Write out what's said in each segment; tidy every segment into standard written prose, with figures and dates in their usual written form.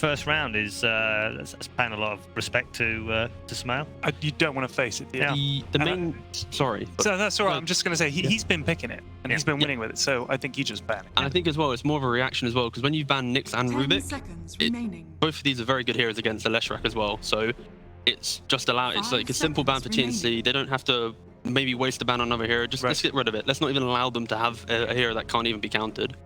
first round is that's paying a lot of respect to Smale. You don't want to face it. Yeah. The main... Sorry. So that's all right. I'm just going to say he's been picking it and he's been winning with it. So I think you just ban it. And I think as well, it's more of a reaction as well, because when you ban Nyx and Rubik, both of these are very good heroes against the Leshrac as well. So it's just it's like a simple ban for TNC. They don't have to maybe waste a ban on another hero. Just let's get rid of it. Let's not even allow them to have a hero that can't even be countered.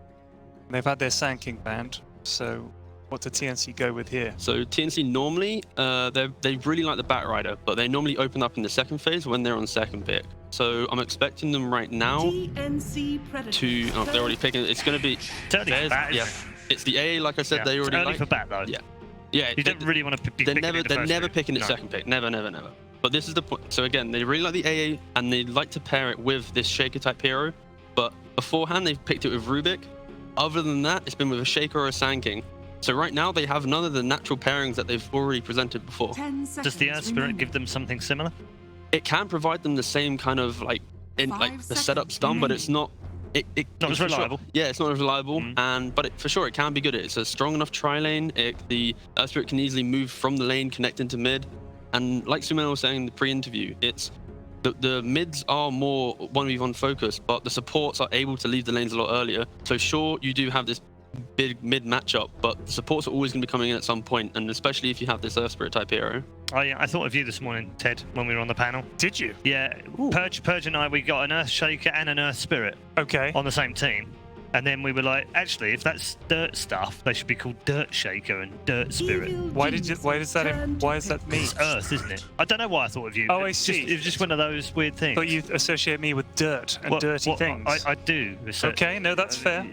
They've had their Sand King banned. So what do TNC go with here? So TNC normally, they really like the Bat Rider, but they normally open up in the second phase when they're on second pick. So I'm expecting them right now to... Oh, they're already picking. It's going to be... It's the AA, like I said, they already like. For Bat, though. Yeah, you don't really want to be picking They're never picking it second pick. Never. But this is the point. So again, they really like the AA, and they like to pair it with this Shaker type hero. But beforehand, they've picked it with Rubik. Other than that, it's been with a Shaker or a Sand King. So right now, they have none of the natural pairings that they've already presented before. Does the Earth Spirit give them something similar? It can provide them the same kind of like the setup's done, but it's not. Not as reliable. Sure, yeah, it's not as reliable, but for sure it can be good. It's a strong enough tri-lane. The Earth Spirit can easily move from the lane, connect into mid, and like Suman was saying in the pre-interview, it's the mids are more 1v1 focused, but the supports are able to leave the lanes a lot earlier. So sure, you do have this big mid matchup, but the supports are always going to be coming in at some point, and especially if you have this Earth Spirit type hero. Oh yeah, I thought of you this morning, Ted, when we were on the panel. Did you? Yeah, Purge and I, we got an Earth Shaker and an Earth Spirit. Okay. On the same team. And then we were like, actually, if that's dirt stuff, they should be called Dirt Shaker and Dirt Spirit. Why does that mean? It's Earth, isn't it? I don't know why I thought of you. Oh, I see. It was just one of those weird things. But you associate me with dirt and dirty things. I do. Okay, no, that's fair.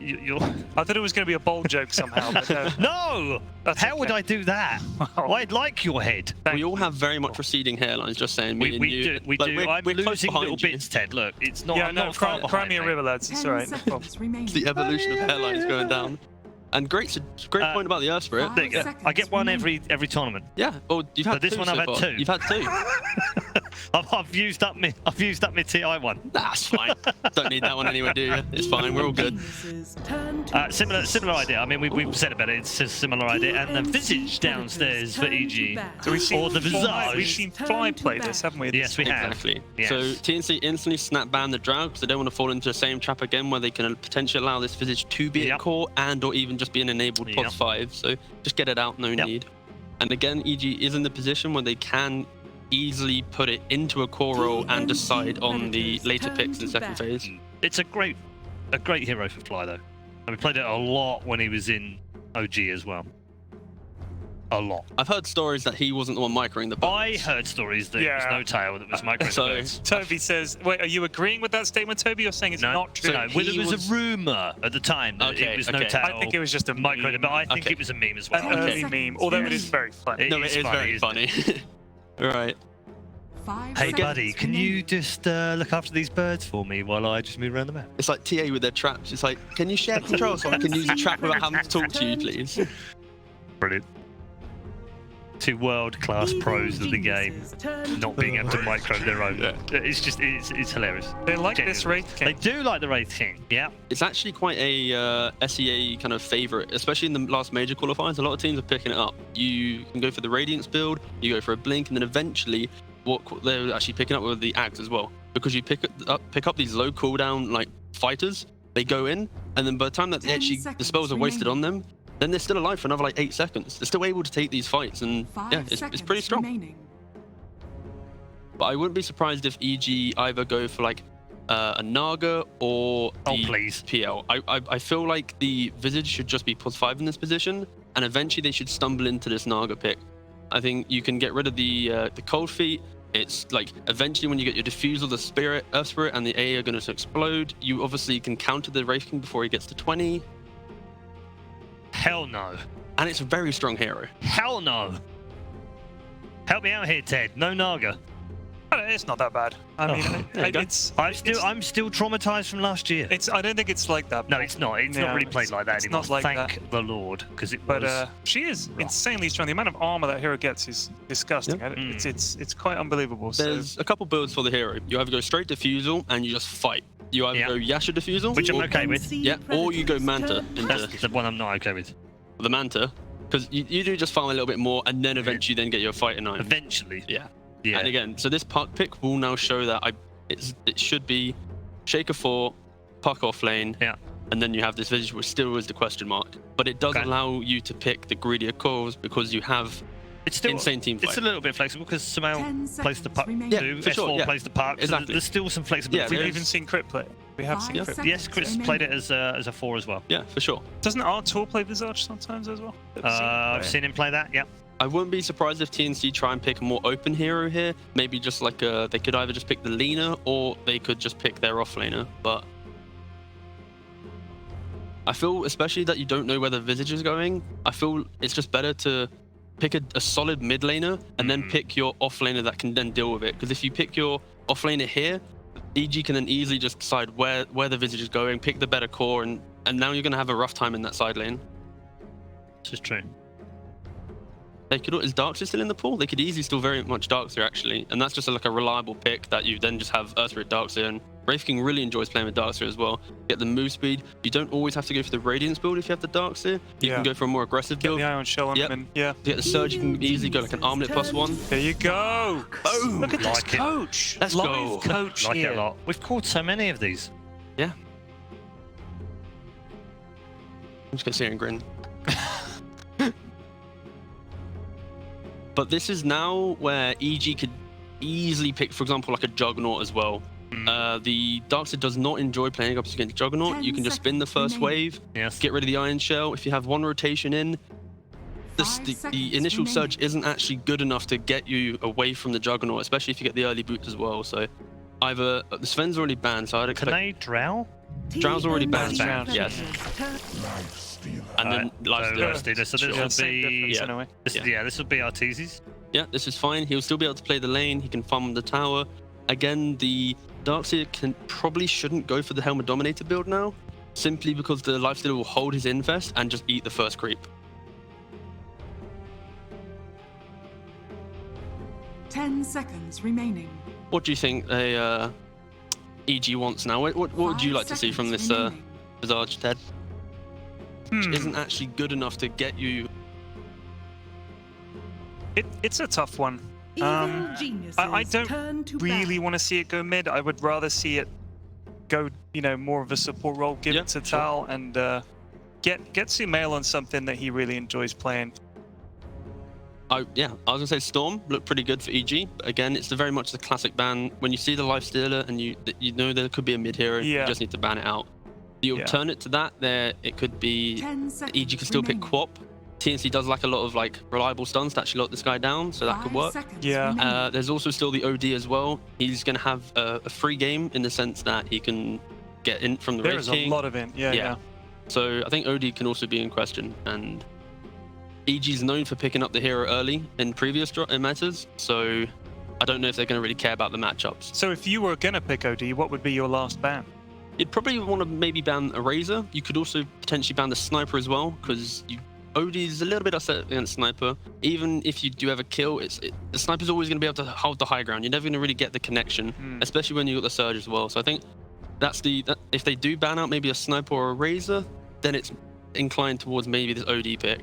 I thought it was going to be a bold joke somehow. But no! How would I do that? I'd like your head. We all have very much receding hairlines, just saying. We do. I'm losing little bits, Ted. Look, it's not. Yeah, no, cry me a river, lads. It's all right. The evolution of hairlines going down. And great point about the Earth Spirit. I get one every tournament. Yeah. Oh, you've had this two one. so I've had far. two. You've had two. I've used up my TI one. That's fine. Don't need that one anyway, do you? It's fine. We're all good. Similar idea. I mean, we've said about it. It's a similar idea. And the Visage downstairs for EG. So we've seen the Visage. We've seen Fly play this, haven't we? Yes, we have. Exactly. Yes. So TNC instantly snap ban the Drow because they don't want to fall into the same trap again, where they can potentially allow this Visage to be a core and/or even just be an enabled pod 5. So just get it out. No need. And again, EG is in the position where they can easily put it into a core role and decide on the later picks in second phase. It's a great hero for Fly, though. And we played it a lot when he was in OG as well. A lot. I've heard stories that he wasn't the one microing the birds. I heard stories that it was No Tail that was microing the birds. Toby says, wait, are you agreeing with that statement, Toby? You're saying it's not true? No, well, it was a rumour at the time that it was No Tail. I think it was just a microing, but I think it was a meme as well. An early meme, although it is very funny. No, it is very funny. Right. Hey buddy, can you just look after these birds for me while I just move around the map? It's like TA with their traps. It's like, can you share control so I can use a trap without having to talk to you, please? Brilliant. Two world-class pros of the game not being able to micro their own. It's just, it's hilarious. They like this Wraith King. They do like the Wraith King, yeah. It's actually quite a SEA kind of favourite, especially in the last major qualifiers. A lot of teams are picking it up. You can go for the Radiance build, you go for a Blink, and then eventually what they're actually picking up with the Ags as well. Because you pick up these low cooldown like fighters, they go in, and then by the time that the spells are wasted on them, then they're still alive for another like 8 seconds. They're still able to take these fights, and yeah, it's pretty strong. But I wouldn't be surprised if EG either go for like a Naga or the PL. I feel like the Visage should just be +5 in this position, and eventually they should stumble into this Naga pick. I think you can get rid of the Cold Feet. It's like eventually when you get your Diffusal, the Earth Spirit, and the AA are going to explode. You obviously can counter the Wraith King before he gets to 20. Hell no. And it's a very strong hero. Hell no. Help me out here, Ted. No Naga. It's not that bad. I mean, I'm still traumatized from last year. I don't think it's like that. No, it's not. It's not really played like that anymore. Not like Thank the Lord, because it was. But she is insanely strong. The amount of armor that hero gets is disgusting. Yeah. It's quite unbelievable. There's a couple builds for the hero. You either go straight Diffusal and you just fight. You either go Yasha Diffusal, which I'm okay with. Yeah, or you go Manta. That's the one I'm not okay with. The Manta. Because you do just farm a little bit more, and then eventually then get your fighter 9. Eventually. Yeah. Yeah. And again, so this puck pick will now show that it should be Shaker 4, puck off lane, Yeah. and then you have this visage which still is the question mark. But it does allow you to pick the greedier calls because you have It's still insane team fight. It's a little bit flexible because Sumail plays the puck too. Yeah, for S4 sure, plays the puck. So exactly. there's still some flexibility. Yeah, We've even seen Crit play. We have seen Crit. Yes, Chris played it as a 4 as well. Yeah, for sure. Doesn't Artur play Visage sometimes as well? I've seen him play that. Yeah. I wouldn't be surprised if TNC try and pick a more open hero here. Maybe just like they could either just pick the laner or they could just pick their off laner. But I feel, especially that you don't know where the Visage is going, I feel it's just better to pick a solid mid laner and then pick your off laner that can then deal with it. Because if you pick your off laner here, EG can then easily just decide where the Visage is going, pick the better core, and now you're going to have a rough time in that side lane. This is true. Is Darkseer still in the pool? They could easily still very much Darkseer actually, and that's just like a reliable pick that you then just have Earthra Darkseer, and Wraith King really enjoys playing with Darkseer as well. Get the move speed. You don't always have to go for the Radiance build if you have the Darkseer. You can go for a more aggressive build. Get the Ion Shell on him and To get the Surge, you can easily go like an Armlet +1. There you go. Boom! Look at this Like it. coach. Let's go. Coach Like here. it a lot. We've called so many of these. Yeah. I'm just gonna sit here and grin. But this is now where EG could easily pick, for example, like a Juggernaut as well. The Darkseer does not enjoy playing up against Juggernaut. You can just spin the first wave, get rid of the Iron Shell. If you have one rotation in, the initial surge isn't actually good enough to get you away from the Juggernaut, especially if you get the early boots as well. So either the Sven's already banned, so I'd expect. Can they drow? Drow's already banned. Banned. Yes. And then Lifestealer. So this will Same be difference in a way. this will be Arteezy's. Yeah, this is fine. He'll still be able to play the lane. He can farm the tower. Again, the Darkseer probably shouldn't go for the Helmet Dominator build now, simply because the Lifestealer will hold his Infest and just eat the first creep. 10 seconds remaining. What do you think EG wants now? What would you like to see from this Visage, Ted? Which isn't actually good enough to get you. It's a tough one. I don't really want to see it go mid. I would rather see it go, more of a support role, give it to Tal, and get Sumail on something that he really enjoys playing. I was gonna say Storm looked pretty good for EG, but again, it's very much the classic ban. When you see the Lifestealer and you know there could be a mid hero, you just need to ban it out. The alternate to that, it could be EG can still pick Quap. TNC does like a lot of reliable stuns to actually lock this guy down, so that could work. Yeah. There's also still the OD as well. He's going to have a free game in the sense that he can get in from the Wraith King. There's a lot of it. Yeah. So I think OD can also be in question, and EG's known for picking up the hero early in previous metas, so I don't know if they're going to really care about the matchups. So if you were going to pick OD, what would be your last ban? You'd probably want to maybe ban a Razor. You could also potentially ban the Sniper as well, because OD is a little bit upset against Sniper. Even if you do have a kill, the Sniper's always going to be able to hold the high ground. You're never going to really get the connection, especially when you got the Surge as well. So I think that's if they do ban out maybe a Sniper or a Razor, then it's inclined towards maybe this OD pick.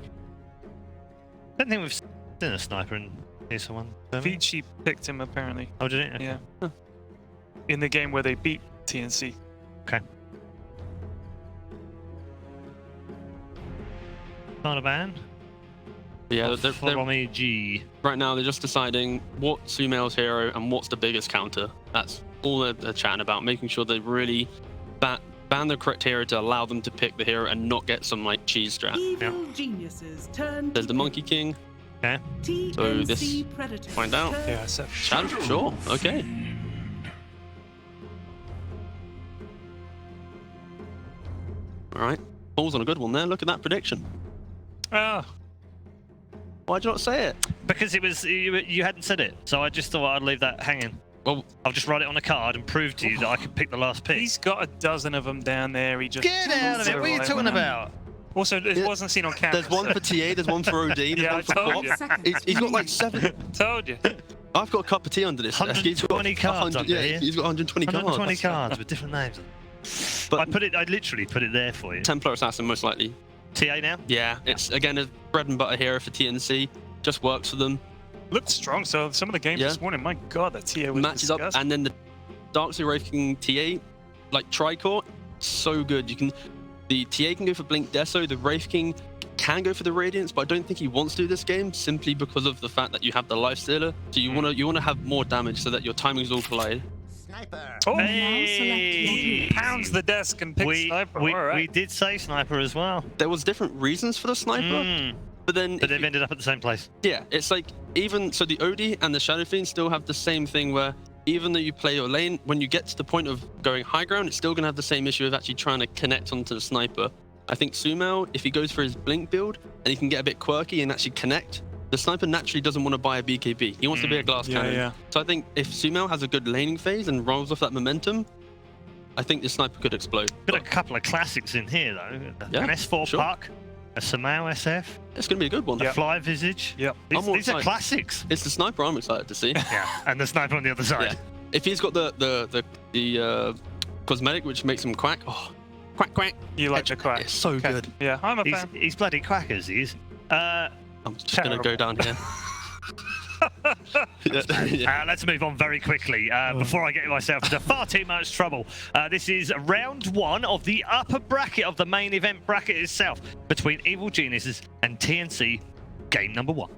I don't think we've seen a Sniper in ESL One. Vici picked him apparently. Oh, did it? Okay. Yeah. Huh. In the game where they beat TNC. Okay. Not a ban. Yeah, they're from EG. Right now they're just deciding what Sumail's hero and what's the biggest counter. That's all they're chatting about, making sure they really ban the correct hero to allow them to pick the hero and not get some cheese strat. There's the Monkey King. Okay. So this find out. Yeah, so sure. Okay. All right. Paul's on a good one there. Look at that prediction. Why'd you not say it? Because it was you hadn't said it, so I just thought I'd leave that hanging. Well, I'll just write it on a card and prove to you that I can pick the last pick. He's got a dozen of them down there. He just get out of it. What are you talking about? Also, it wasn't seen on camera. There's one for TA, there's one for OD, there's one for Quap. He's got 7. Told you. I've got a cup of tea under this. 120 cards under here. He's got 120 cards. 120 cards with different names. But I literally put it there for you. Templar Assassin, most likely. TA now? Yeah, it's again a bread and butter hero for TNC. Just works for them. Looked strong. So some of the games this morning, my God, that TA was matches up, and then the Darkseid Wraith King TA, like Tricore, so good. The TA can go for Blink Deso. The Wraith King can go for the Radiance, but I don't think he wants to do this game simply because of the fact that you have the Lifestealer. So you want to have more damage so that your timings all collide. Sniper. Oh, Hey. pounds the desk and picks Sniper. All right. We did say Sniper as well. There was different reasons for the Sniper, but then But they've ended up at the same place. yeah, it's like even so the OD and the Shadow Fiend still have the same thing where even though you play your lane, when you get to the point of going high ground, it's still going to have the same issue of actually trying to connect onto the Sniper. I think Sumail, if he goes for his Blink build and he can get a bit quirky and actually connect, the Sniper naturally doesn't want to buy a BKB. He wants to be a glass cannon. Yeah. So I think if Sumail has a good laning phase and rolls off that momentum, I think the Sniper could explode. Got a couple of classics in here though. Yeah, An S4 sure. Puck, a Sumail SF, It's going to be a good one. a Fly Visage. Yep. I'm more These are excited. classics. It's the Sniper I'm excited to see. Yeah, and the Sniper on the other side. Yeah. If he's got the cosmetic which makes him quack, quack quack. You like the quack? It's so good. Yeah, I'm a He's, fan. he's bloody quackers, he is. I'm just going to go down here. Let's move on very quickly before I get myself into far too much trouble. This is round one of the upper bracket of the main event bracket itself between Evil Geniuses and TNC, game number one.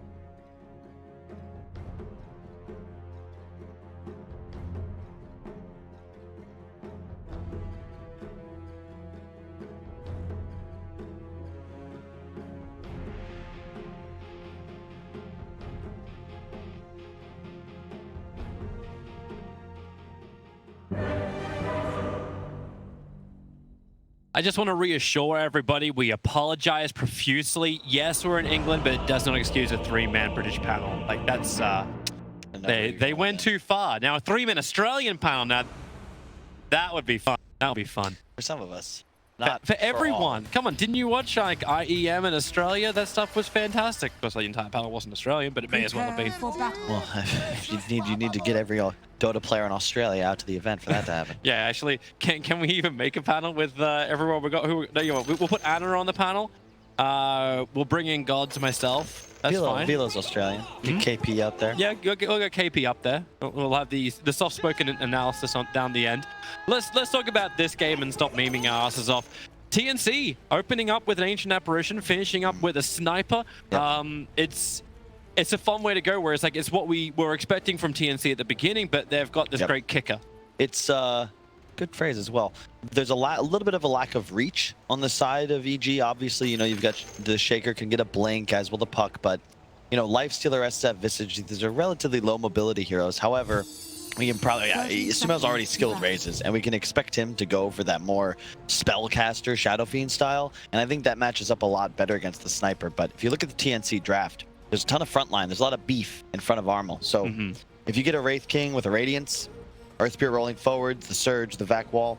I just want to reassure everybody, we apologize profusely. Yes, we're in England, but it does not excuse a three-man British panel. Like, that's, they went too far. Now, a three-man Australian panel, now, that would be fun. That would be fun. For some of us. For Not everyone. Come on, didn't you watch, like, IEM in Australia? That stuff was fantastic. Of course, the entire panel wasn't Australian, but it may as well have been. For battle. Well, if you need to get every Dota player in Australia out to the event for that to happen. Yeah, actually, can we even make a panel with everyone we got? We'll put Anna on the panel. We'll bring in Gods myself. That's fine. Velo's Australian. Get KP out there. Yeah, we'll get KP up there. We'll have the soft-spoken analysis on down the end. Let's talk about this game and stop memeing our asses off. TNC opening up with an Ancient Apparition, finishing up with a Sniper. Yep. It's a fun way to go, where it's like it's what we were expecting from TNC at the beginning, but they've got this great kicker. It's good phrase as well. There's a little bit of a lack of reach on the side of EG. Obviously, you've got the Shaker can get a blink, as will the Puck, but Lifestealer, SF, Visage, these are relatively low mobility heroes. However, we can probably, Sumail's already skilled raises, and we can expect him to go for that more Spellcaster, Shadow Fiend style, and I think that matches up a lot better against the Sniper. But if you look at the TNC draft, there's a ton of frontline. There's a lot of beef in front of Armel. So if you get a Wraith King with a Radiance, Earth Spirit rolling forwards, the Surge, the Vac Wall,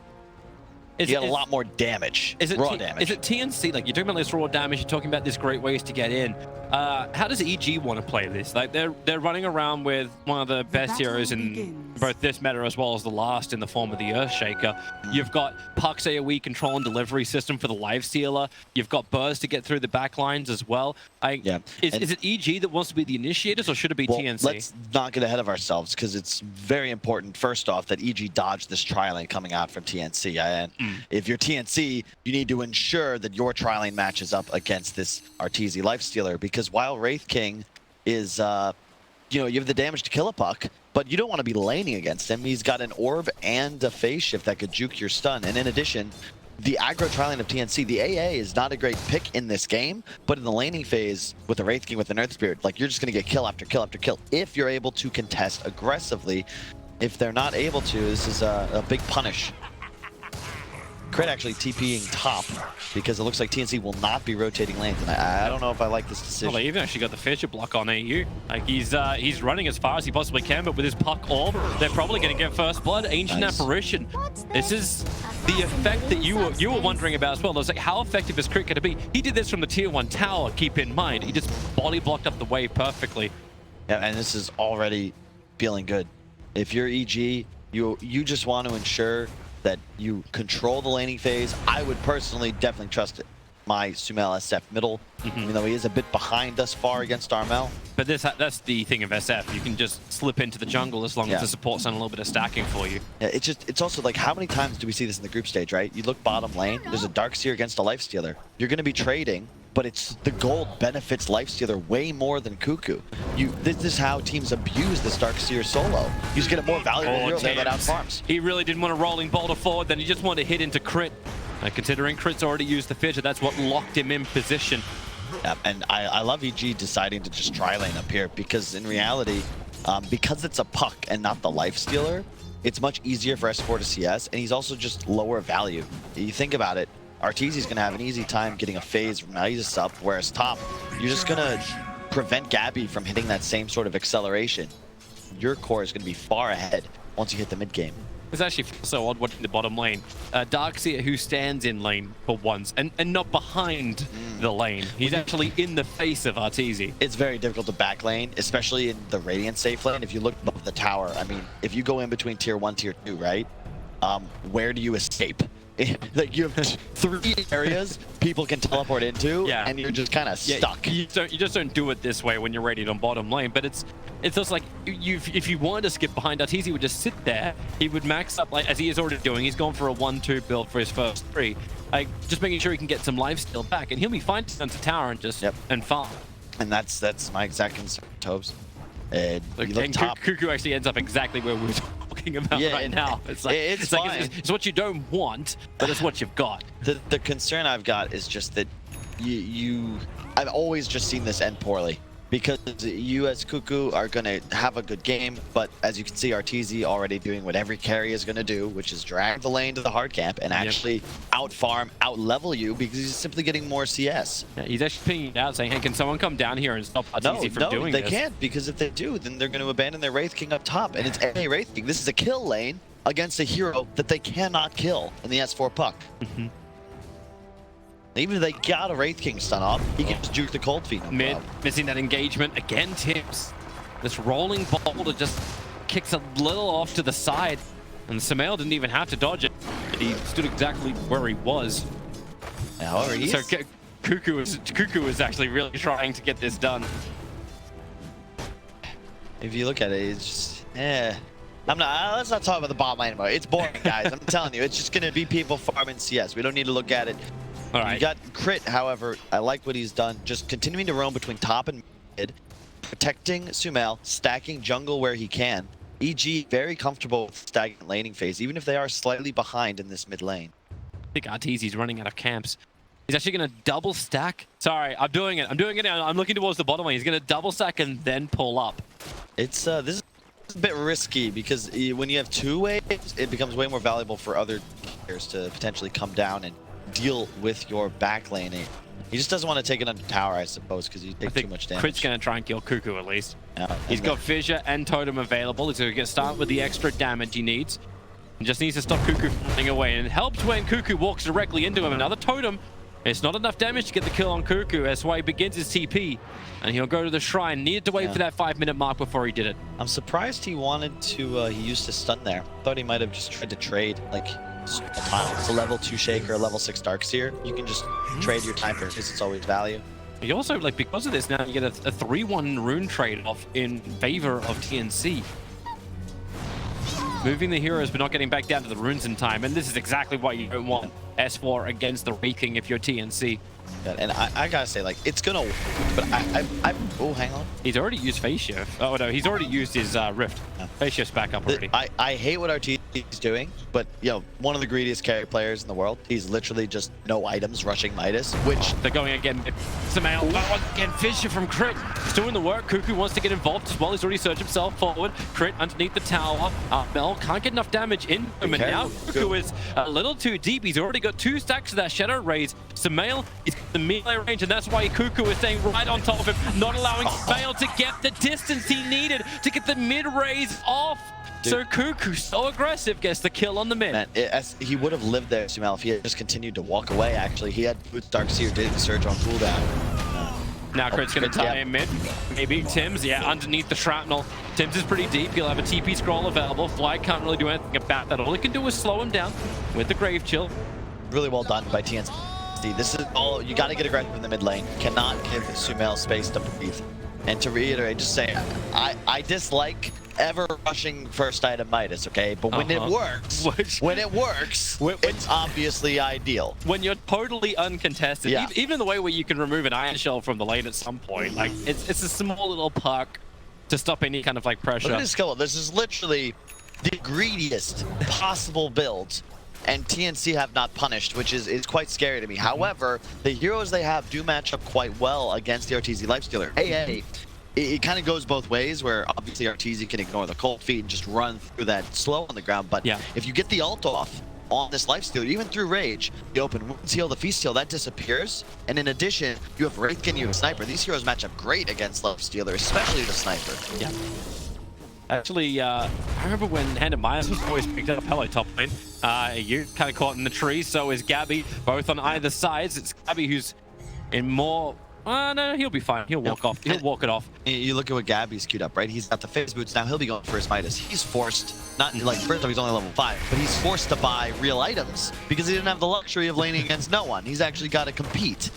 you got a lot more damage, raw damage. Is it TNC? Like, you're talking about this raw damage, you're talking about this great ways to get in. How does EG want to play this? Like, they're running around with one of the best heroes in both this meta as well as the last in the form of the Earthshaker. You've got Puck's AoE control and delivery system for the Lifestealer. You've got Burrs to get through the back lines as well. Is it EG that wants to be the initiators, or should it be TNC? Let's not get ahead of ourselves, because it's very important, first off, that EG dodged this tri-lane coming out from TNC. And if you're TNC, you need to ensure that your tri-lane matches up against this Arteezy Lifestealer, because while Wraith King is, you have the damage to kill a Puck, but you don't want to be laning against him. He's got an orb and a phase shift that could juke your stun. And in addition, the aggro tri-lane of TNC, the AA is not a great pick in this game, but in the laning phase with the Wraith King with an Earth Spirit, like, you're just going to get kill after kill after kill if you're able to contest aggressively. If they're not able to, this is a big punish. Crit actually TPing top, because it looks like TNC will not be rotating lanes, and I don't know if I like this decision. Well, they even actually got the Fisher block on AU. Like, he's running as far as he possibly can, but with his Puck orb, they're probably going to get first blood. Ancient Apparition. This is the effect that you were wondering about as well. It was like, how effective is Crit going to be? He did this from the tier 1 tower, keep in mind. He just body blocked up the wave perfectly. Yeah, and this is already feeling good. If you're EG, you just want to ensure that you control the laning phase. I would personally definitely trust it. my Sumail SF middle, even though he is a bit behind thus far against Armel. But that's the thing of SF. You can just slip into the jungle as long as the support's done a little bit of stacking for you. Yeah, it's also like, how many times do we see this in the group stage, right? You look bottom lane, there's a Darkseer against a Lifestealer. You're going to be trading, but it's the gold benefits Lifestealer way more than Cuckoo. This is how teams abuse this Darkseer solo. You just get a more valuable hero there that outfarms. He really didn't want a rolling boulder forward, then he just wanted to hit into Crit. Considering Crit's already used the Fissure, that's what locked him in position. Yeah, and I love EG deciding to just try lane up here, because in reality, because it's a puck and not the Lifestealer, it's much easier for S4 to CS, and he's also just lower value. You think about it, Arteezy's going to have an easy time getting a phase from Isis up, whereas top, you're just going to prevent Gabby from hitting that same sort of acceleration. Your core is going to be far ahead once you hit the mid game. It's actually so odd watching the bottom lane. Darkseer, who stands in lane for once and not behind the lane. He's actually in the face of Arteezy. It's very difficult to back lane, especially in the Radiant safe lane. If you look above the tower, I mean, if you go in between tier 1, tier 2, right? Where do you escape? Like, you have 3 areas people can teleport into, and you're just kind of stuck. You just don't do it this way when you're raiding on bottom lane, but it's just like, if you wanted to skip behind Arteezy, would just sit there. He would max up, like as he is already doing. He's gone for a 1-2 build for his first 3, like just making sure he can get some lifesteal back, and he'll be fine to to tower and just and farm. And that's my exact concern, Tobes. And Cuckoo actually ends up exactly where we're talking about right now. It's like it's what you don't want, but it's what you've got. The concern I've got is just that I've always just seen this end poorly, because you as Cuckoo are going to have a good game, but as you can see, Arteezy already doing what every carry is going to do, which is drag the lane to the hard camp and actually out-farm, out-level you, because he's simply getting more CS. Yeah, he's actually pinging it out saying, hey, can someone come down here and stop Arteezy from doing this? No, they can't, because if they do, then they're going to abandon their Wraith King up top, and it's a Wraith King. This is a kill lane against a hero that they cannot kill in the S4 puck. Even if they got a Wraith King stun off, he can just juke the Cold Feet. Mid, missing that engagement. Again, Tips. This rolling boulder just kicks a little off to the side. And Sumail didn't even have to dodge it. He stood exactly where he was. However, so Cuckoo is actually really trying to get this done. If you look at it, it's just, let's not talk about the bot lane anymore. It's boring, guys. I'm telling you, it's just going to be people farming CS. We don't need to look at it. All right. You got Crit, however, I like what he's done. Just continuing to roam between top and mid, protecting Sumail, stacking jungle where he can. EG very comfortable with stagnant laning phase, even if they are slightly behind in this mid lane. I think Arteezy's running out of camps. He's actually going to double stack. Sorry, I'm doing it. I'm looking towards the bottom lane. He's going to double stack and then pull up. It's this is a bit risky, because when you have 2 waves, it becomes way more valuable for other players to potentially come down and deal with your back lane. He just doesn't want to take it under tower, I suppose, because you take too much damage. Crit's going to try and kill Cuckoo at least. He's got Fissure and Totem available. He's going to start with the extra damage he needs. He just needs to stop Cuckoo from running away. And it helps when Cuckoo walks directly into him. Another Totem. It's not enough damage to get the kill on Cuckoo. That's why he begins his TP. And he'll go to the shrine. Needed to wait for that 5-minute mark before he did it. I'm surprised he wanted to, he used his stun there. Thought he might have just tried to trade, like, it's a level 2 Shaker, a level 6 Darkseer. You can just trade your time for his, it's always value. You also, like, because of this now, you get a 3-1 rune trade-off in favor of TNC. Moving the heroes, but not getting back down to the runes in time. And this is exactly what you don't want. S4 against the Wraith King if you're TNC. And I gotta say, like, it's gonna work, but oh, hang on. He's already used Phase Shift. Oh, no, he's already used his Rift. Phase Shift's back up already. I hate what Arteezy's doing, but, you know, one of the greediest carry players in the world. He's literally just no items rushing Midas, which... They're going again. Sumail, again, Fissure from Crit. He's doing the work. Cuckoo wants to get involved as well. He's already surged himself forward. Crit underneath the tower. Mel can't get enough damage in him, and now Cuckoo is a little too deep. He's already got 2 stacks of that Shadow Raise. Sumail is the melee range, and that's why Cuckoo is staying right on top of him, not allowing Sumail to get the distance he needed to get the mid-raise off. Dude. So Cuckoo, so aggressive, gets the kill on the mid. Man, he would have lived there, Sumail, if he had just continued to walk away, actually. He had Boots Darkseer, didn't surge on cooldown. Now Crit's going to tie him mid. Maybe Tim's, underneath the shrapnel. Tim's is pretty deep. He'll have a TP scroll available. Fly can't really do anything about that. All he can do is slow him down with the Grave Chill. Really well done by TNC Dusty. This is all, you got to get aggressive in the mid lane. Cannot give Sumail space to breathe. And to reiterate, just say, I dislike ever rushing first item Midas, okay? But when it works, it's obviously ideal. When you're totally uncontested, Yeah. even the way where you can remove an Iron Shell from the lane at some point, like it's a small little perk to stop any kind of like pressure. Look at this skill. This is literally the greediest possible build, and TNC have not punished, which is quite scary to me. However, the heroes they have do match up quite well against the RTZ Lifestealer. AA, it kind of goes both ways, where obviously RTZ can ignore the cold feet and just run through that slow on the ground, but yeah. if you get the ult off on this Lifestealer, even through Rage, the open wounds heal, the feast heal, that disappears. And in addition, you have Wraithkin, you have Sniper. These heroes match up great against Lifestealer, especially the Sniper. Yeah. Actually, I remember when Hand of Myers was always picked up Hello top lane. You're kind of caught in the tree, so is Gabby, both on either sides. It's Gabby who's in more... no, he'll be fine. He'll walk off. He'll walk it off. You look at what Gabby's queued up, right? He's got the phase boots now. He'll be going for his Midas. He's forced, not like first off, he's only level 5, but he's forced to buy real items because he didn't have the luxury of laning against no one. He's actually got to compete.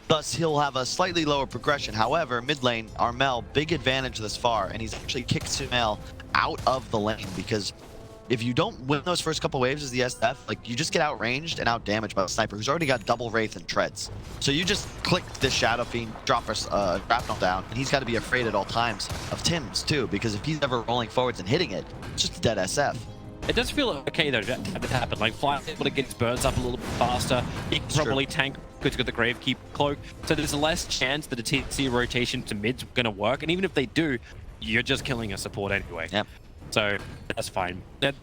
Thus, he'll have a slightly lower progression. However, mid lane, Armel, big advantage this far, and he's actually kicked Sumail out of the lane because if you don't win those first couple waves as the SF, like you just get outranged and outdamaged by the Sniper, who's already got double Wraith and Treads. So you just click this Shadow Fiend, drop a shrapnel down, and he's got to be afraid at all times of Tim's too, because if he's ever rolling forwards and hitting it, it's just a dead SF. It does feel okay though to have it happen. Like Fly's able to get his birds up a little bit faster. He can probably tank because he's got the Gravekeep cloak. So there's less chance that a TNC rotation to mid's going to work. And even if they do, you're just killing a support anyway. Yep. So that's fine. The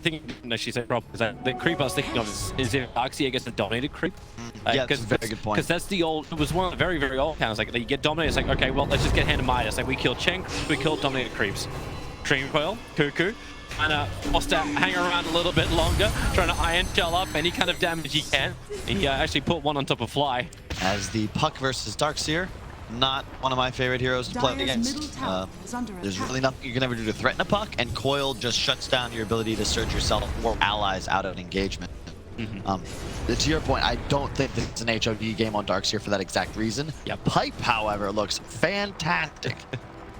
thing that she said, Rob, is that the creep I was thinking of is if Arxia gets the dominated creep. Yeah, that's a very good point. Because that's the old, it was one of the very, very old counters. Like you get dominated, it's like, okay, well, let's just get Hand of Midas. Like we killed Chen, we killed dominated creeps. Dream Coil, Cuckoo, and forced to hang around a little bit longer, trying to Iron Shell up any kind of damage he can. He actually put one on top of Fly. As the Puck versus Darkseer, not one of my favorite heroes to play against. There's really nothing you can ever do to threaten a Puck, and Coil just shuts down your ability to surge yourself or allies out of an engagement. To your point, I don't think that it's an HOD game on Darkseer for that exact reason. Yeah. Pipe, however, looks fantastic.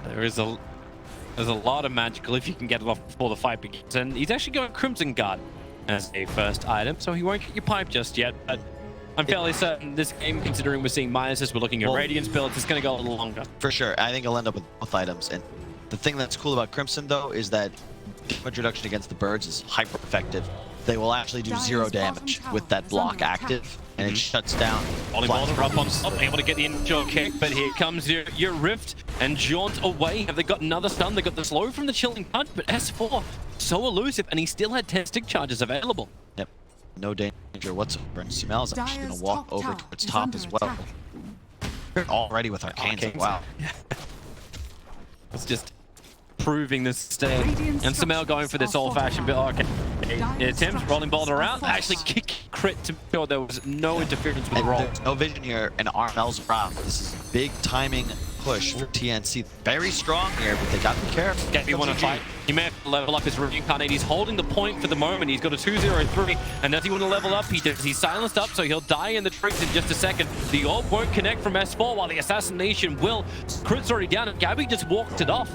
There's a lot of magical if you can get it off before the fight begins. And he's actually going Crimson Guard as a first item, so he won't get your pipe just yet. But I'm fairly certain this game, considering we're seeing minuses, we're looking at Radiance builds, it's going to go a little longer. For sure. I think he'll end up with both items. And the thing that's cool about Crimson, though, is that damage reduction against the birds is hyper effective. They will actually do 0 damage with that block active, and it shuts down. Volleyball up on top, able to get the initial kick, but here comes your Rift and jaunt away. Have they got another stun? They got the slow from the Chilling Punch, but S4 so elusive, and he still had 10 stick charges available. Yep, no danger whatsoever. And Sumail's actually going to walk over towards top as well. We're already with Arcanes. Wow. It's just proving this stay. And Sumail going for this old-fashioned build. Okay. Tim's rolling ball around, actually kick crit to sure there was no interference with the roll. There's no vision here, and Armel's round. This is a big timing push for TNC. Very strong here, but they got to be careful. Gabby want to fight. He may have to level up his reincarnate. He's holding the point for the moment. He's got a 2-0-3, and does he want to level up? He does. He's silenced up, so he'll die in the tricks in just a second. The ult won't connect from S4, while the assassination will. Crit's already down, and Gabby just walked it off.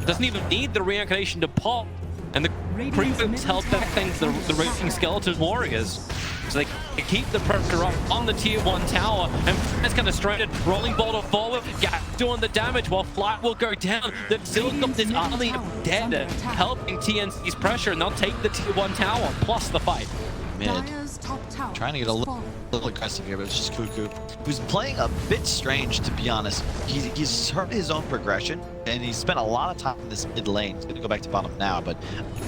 Doesn't even need the reincarnation to pop. And the creepers held back thanks to the raging skeleton warriors. So they keep the pressure up on the tier 1 tower, and it's kind of stranded, rolling boulder forward, doing the damage while Flight will go down. They've still got this army of dead helping TNC's pressure, and they'll take the tier 1 tower plus the fight. Mid. Trying to get a little aggressive here, but it's just Cuckoo, who's playing a bit strange, to be honest. He's hurt his own progression, and he's spent a lot of time in this mid lane. He's going to go back to bottom now, but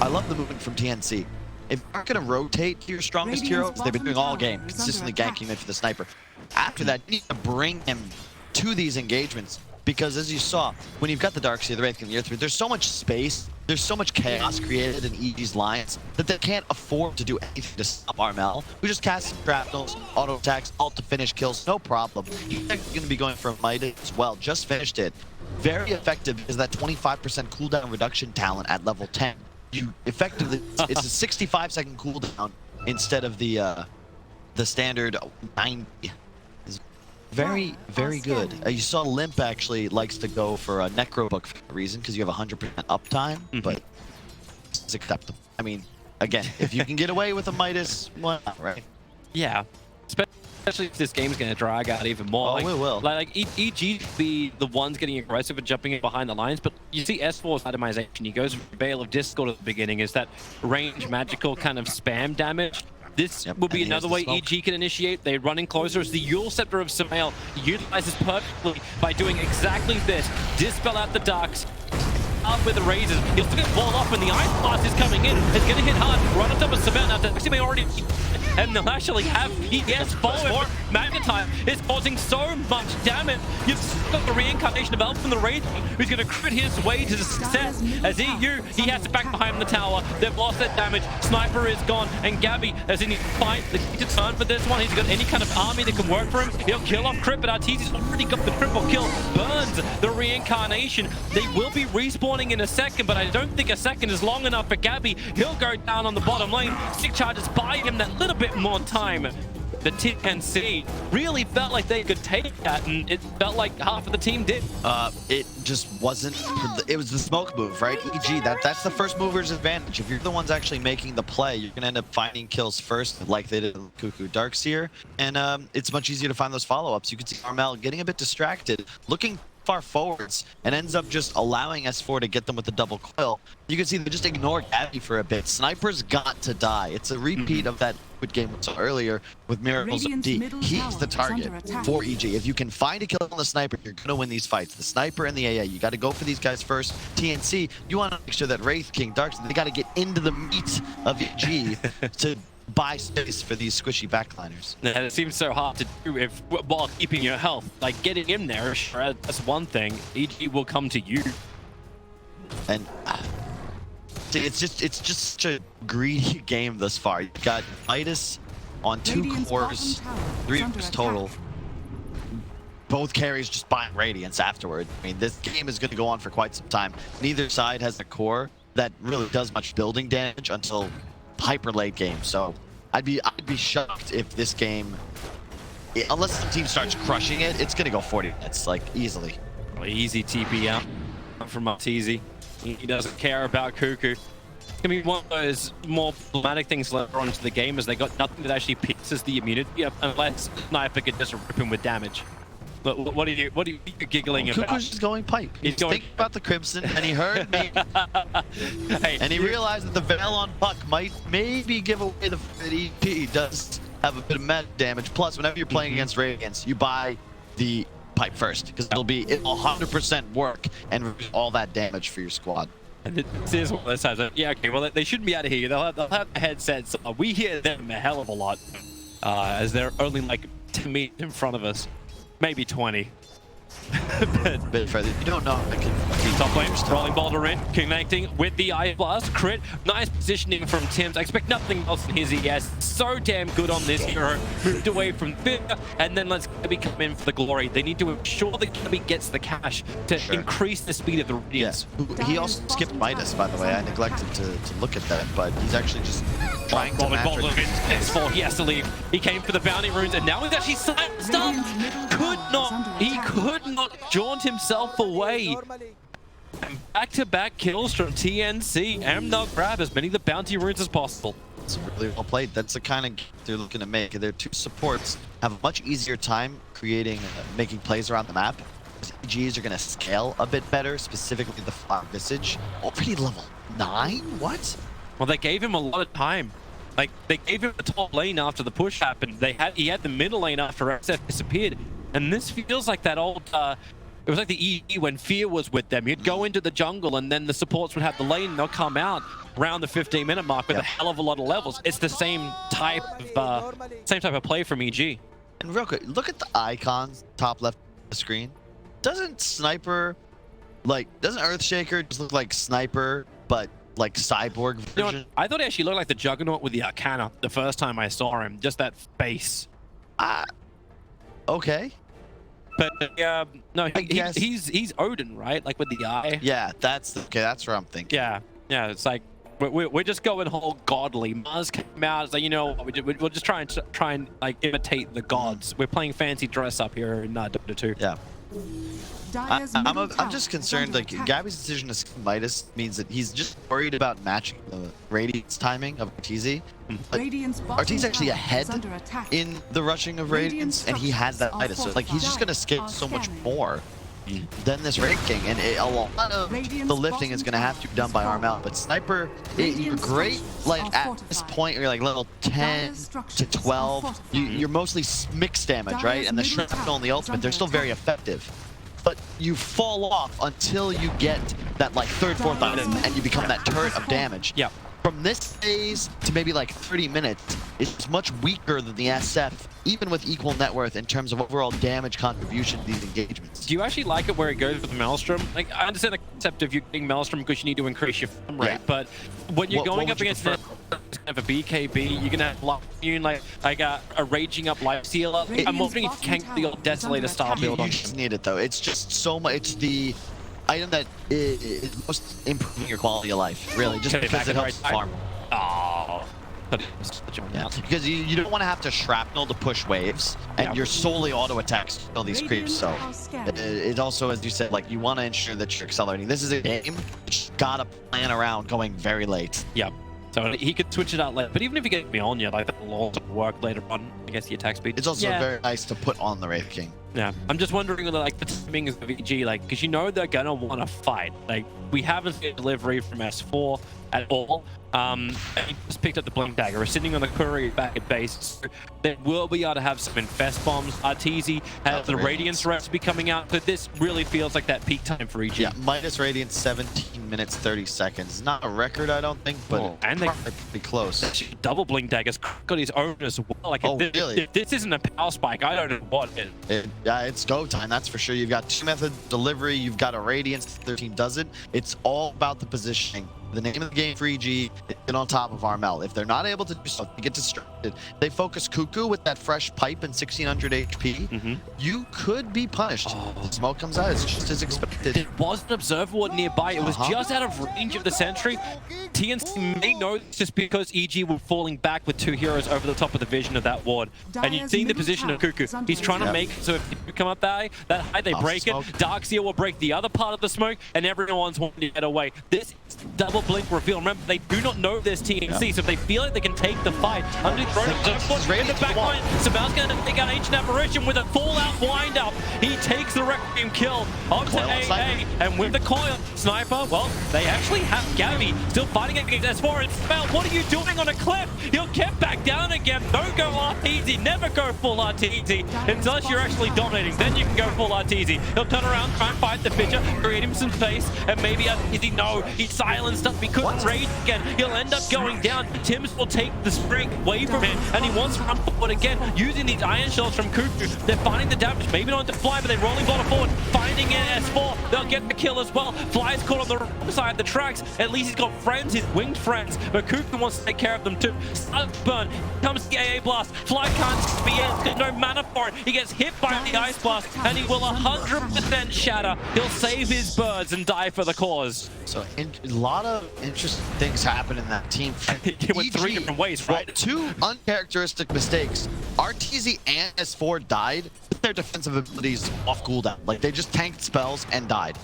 I love the movement from TNC. If you're not going to rotate to your strongest heroes, they've been doing all game, consistently ganking mid for the Sniper. After that, you need to bring him to these engagements, because as you saw, when you've got the Darkseer, the Wraith, and the Earth, there's so much space, there's so much chaos created in EG's lines that they can't afford to do anything to stop Armel, who just casts shrapnels, auto attacks, ult to finish kills, no problem. He's going to be going for Midas as well, just finished it. Very effective is that 25% cooldown reduction talent at level 10. You effectively, it's a 65-second cooldown instead of the the standard 90 is very, very good. You saw Limp actually likes to go for a Necrobook for a reason, because you have 100% uptime, but it's acceptable. I mean, again, if you can get away with a Midas, why not, right? Yeah. Especially if this game's going to drag out even more. Oh, it will. Like EG be the ones getting aggressive and jumping in behind the lines, but you see S4's itemization. He goes for Veil of Discord at the beginning. Is that range magical kind of spam damage? This will be another way EG can initiate. They're running closer as the Yule Scepter of Samael utilizes perfectly by doing exactly this. Dispel out the darks. Up with the razors. He'll still get walled off when the Ice Blast is coming in. It's going to hit hard. Right on top of Samael. Now, Daxi may already... And they'll actually have PS forward. Magnetite is causing so much damage. You've got the reincarnation of Elf from the Wraith, who's going to crit his way to success. As he has to back behind the tower. They've lost that damage. Sniper is gone. And Gabby, as in his fight, the to turn for this one. He's got any kind of army that can work for him. He'll kill off Crit, but Arteezy's already got the triple kill. Burns the reincarnation. They will be respawning in a second, but I don't think a second is long enough for Gabby. He'll go down on the bottom lane. Stick charges buy him that little bit more time. The TNC really felt like they could take that, and it felt like half of the team did. It just wasn't. It was the smoke move, right? EG, that's the first mover's advantage. If you're the ones actually making the play, you're gonna end up finding kills first, like they did in Cuckoo Darkseer, and it's much easier to find those follow-ups. You can see Armel getting a bit distracted, looking far forwards, and ends up just allowing S4 to get them with the double coil. You can see they just ignore Gabby for a bit. Sniper's got to die. It's a repeat of that game we saw earlier with Miracles of D. He's the target for EG. If you can find a kill on the Sniper, you're going to win these fights. The Sniper and the AA, you got to go for these guys first. TNC, you want to make sure that Wraith King, Darks, they got to get into the meat of EG to buy space for these squishy backliners. And it seems so hard to do while keeping your health. Like, getting in there, sure, that's one thing. EG will come to you. And it's just such a greedy game thus far. You've got Midas on 2 cores, 3 cores total. Both carries just buying Radiance afterward. I mean, this game is going to go on for quite some time. Neither side has a core that really does much building damage until hyper late game. So I'd be shocked if this game, unless the team starts crushing it, it's going to go 40 minutes, like, easily. Easy TP out from Arteezy. He doesn't care about Cuckoo. It's going to be one of those more problematic things later on into the game, as they got nothing that actually pierces the immunity up, unless Sniper could just rip him with damage. But what are you giggling about? Cuckoo's just going pipe. He's thinking about the Crimson, and he heard me. Hey, and he realized that the Veil on Puck might maybe give away the fact that EP does have a bit of meta damage. Plus, whenever you're playing against Radiance, you buy the pipe first, because it'll 100% work and reduce all that damage for your squad. And this is one of those times. Yeah, okay, well, they shouldn't be out of here. They'll have headsets. We hear them a hell of a lot, as they're only like 10 meters in front of us. Maybe 20. But bit further. You don't know. Top lane, rolling boulder in, connecting with the Ice Blast. Crit. Nice positioning from Tims. I expect nothing else in his ES. So damn good on this hero. Moved away from fear, and then let's Gabby come in for the glory. They need to ensure that Gabby gets the cash to increase the speed of the Radiance. Yeah. He also skipped Midas, by the way. I neglected to look at that, but he's actually just trying to match it. He has to leave. He came for the bounty runes, and now he's actually silenced up. He could not jaunt himself away. Back-to-back kills from TNC, and they'll grab as many of the bounty runes as possible. It's really well played. That's the kind of game they're looking to make. Their 2 supports have a much easier time creating, making plays around the map. EGs are going to scale a bit better, specifically the Flat Visage. Already level 9? What? Well, they gave him a lot of time. Like, they gave him the top lane after the push happened. He had the middle lane after SF disappeared. And this feels like that old, it was like the EE when Fear was with them. You'd go into the jungle, and then the supports would have the lane, and they'll come out around the 15-minute mark with a hell of a lot of levels. It's the same type of play from EG. And real quick, look at the icons top left of the screen. Doesn't Earthshaker just look like Sniper, but like cyborg version? You know what? I thought he actually looked like the Juggernaut with the Arcana the first time I saw him. Just that face. Okay. But no, he's Odin, right? Like with the eye. Yeah, that's where I'm thinking. Yeah, it's like We're just going whole godly. Mars came out, it's like, you know, we'll just try and like imitate the gods. We're playing fancy dress up here in Dota 2. Yeah. I'm just concerned, like, Gabby's decision to skip Midas means that he's just worried about matching the Radiant's timing of Arteezy. Like, Arteezy's actually ahead in the rushing of Radiance, and he has that Midas. So, like, he's just going to skip so much more than this Raid King, and a lot of the lifting is going to have to be done by Armel. But Sniper, you're great, like, at this point, you're like level 10 to 12. You're mostly mixed damage, right? And the Shrapnel and the Ultimate, they're still very effective. But you fall off until you get that like 3rd, 4th item and you become that turret of damage. Yeah. From this phase to maybe like 30 minutes, it's much weaker than the SF, even with equal net worth in terms of overall damage contribution to these engagements. Do you actually like it where it goes with Maelstrom? Like, I understand the concept of you getting Maelstrom because you need to increase your frame rate, but when you're going up against kind of a BKB, you're gonna have like a raging up life stealer. I'm wondering if you can get the old Desolator style build on. You just need it though. It's just so much. It's the item that is most improving your quality of life, really, just because it helps farm. Oh. Yeah, because you don't want to have to shrapnel to push waves, and you're solely auto attacks to kill these creeps. So it also, as you said, like, you want to ensure that you're accelerating. This is a game that you gotta plan around going very late. Yeah. So he could switch it out later, but even if you get beyond you, like, that'll also work later on against the attack speed. It's also very nice to put on the Wraith King. Yeah, I'm just wondering, like, the timing of EG, like, because you know they're gonna want to fight. Like, we haven't seen delivery from S4 at all. And he just picked up the Blink Dagger. We're sitting on the courier back at base. So they will be able to have some Infest bombs. Arteezy has the Radiance recipe coming out, but this really feels like that peak time for EG. Yeah, minus Radiance 17 minutes 30 seconds. Not a record, I don't think, but and they pretty close. Double Blink Dagger's got his own as well. Like, really? If this isn't a power spike, I don't know what is. Yeah, it's go time, that's for sure. You've got 2-method delivery, you've got a Radiance, the 13 does it. It's all about the positioning. The name of the game for EG is get on top of Armel. If they're not able to do so, they get distracted. They focus Cuckoo with that fresh pipe and 1600 HP. You could be punished. The smoke comes out, it's just as expected. There was an observer ward nearby. It was just out of range of the sentry. TNC may know this just because EG were falling back with 2 heroes over the top of the vision of that ward. And you've seen the position of Cuckoo. He's trying to make it so if you come up that high, they break it. Darkseer will break the other part of the smoke, and everyone's wanting to get away. This is double blink reveal. Remember, they do not know there's TNC, so if they feel like they can take the fight, under in the back line, Sabal's going to take out Ancient Apparition with a fallout wind-up. He takes the Requiem kill onto AA, and with the coil sniper, well, they actually have Gabby still fighting against S4 and Spell. What are you doing on a cliff? He'll get back down again. Don't go Arteezy. Never go full Arteezy unless you're actually dominating. Then you can go full Arteezy. He'll turn around, try and fight the Fidget, create him some space, and maybe Arteezy, no, he's silenced up. He couldn't rage again. He'll end up going down. Tims will take the streak away from him, and he wants to run forward again, using these iron shells from Cuckoo. They're finding the damage, maybe not to Fly, but they're rolling bottom forward, finding an S4. They'll get the kill as well. Fly's caught on the wrong side of the tracks. At least he's got friends, his winged friends, but Cuckoo wants to take care of them too. Sunburn comes the AA blast. Fly can't be in, there's no mana for it. He gets hit by the ice blast, and he will 100% shatter. He'll save his birds and die for the cause. So a lot of interesting things happen in that team. It went 3 different ways, right? Well, 2 uncharacteristic mistakes. Arteezy and S4 died with their defensive abilities off cooldown. Like, they just tanked spells and died.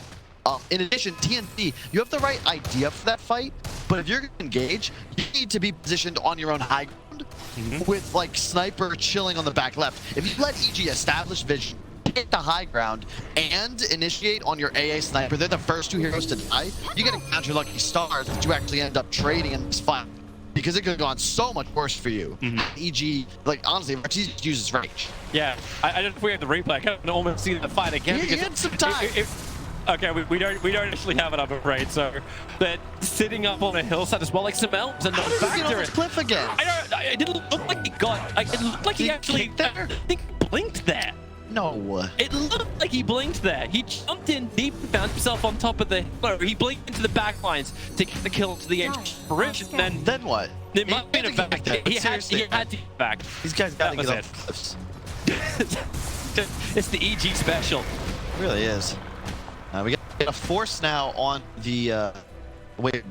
In addition, TNC, you have the right idea for that fight, but if you're going to engage, you need to be positioned on your own high ground with, like, Sniper chilling on the back left. If you let EG establish vision, hit the high ground, and initiate on your AA Sniper, they're the first 2 heroes to die, you get to count your lucky stars that you actually end up trading in this fight. Because it could have gone so much worse for you. EG, like, honestly, Arteezy uses rage. Yeah, I don't know if we have the replay. I can almost see the fight again. He had some time. Okay, we don't actually have it, I'm afraid. So they're sitting up on a hillside as well, like Samel's a non-factor. Cliff again. It didn't look like he got. It looked like he actually. I think he blinked there. No. It looked like he blinked there. He jumped in deep and found himself on top of the hill. He blinked into the back lines to get the kill to the apparition. Then what? It might have been a back. He had to get back. These guys gotta get off cliffs. It's the EG special. It really is. We got a force now on the... wait,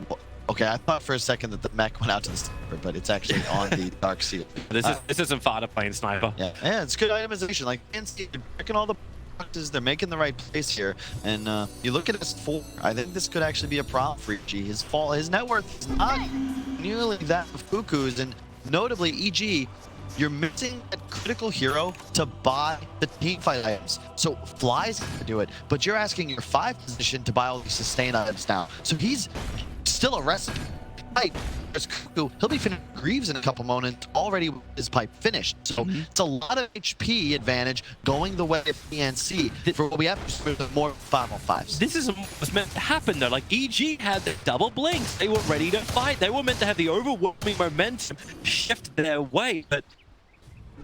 Okay, I thought for a second that the mech went out to the sniper, but it's actually on the dark seal. This isn't far to playing sniper. Yeah, it's good itemization. Like, TNC, they're checking all the boxes, they're making the right place here. And you look at his 4, I think this could actually be a problem for EG. His net worth is not nearly that of Cuckoo's, and notably, EG, you're missing that critical hero to buy the team fight items. So Fly's gonna do it, but you're asking your 5 position to buy all these sustain items now. So he's still a recipe. Right. There's Cuckoo. He'll be finishing Greaves in a couple moments. Already his pipe finished. So it's a lot of HP advantage going the way of TNC. For what we have to more 5-on-5s. This is what's meant to happen though. Like EG had the double blinks. They were ready to fight. They were meant to have the overwhelming momentum shift their way, but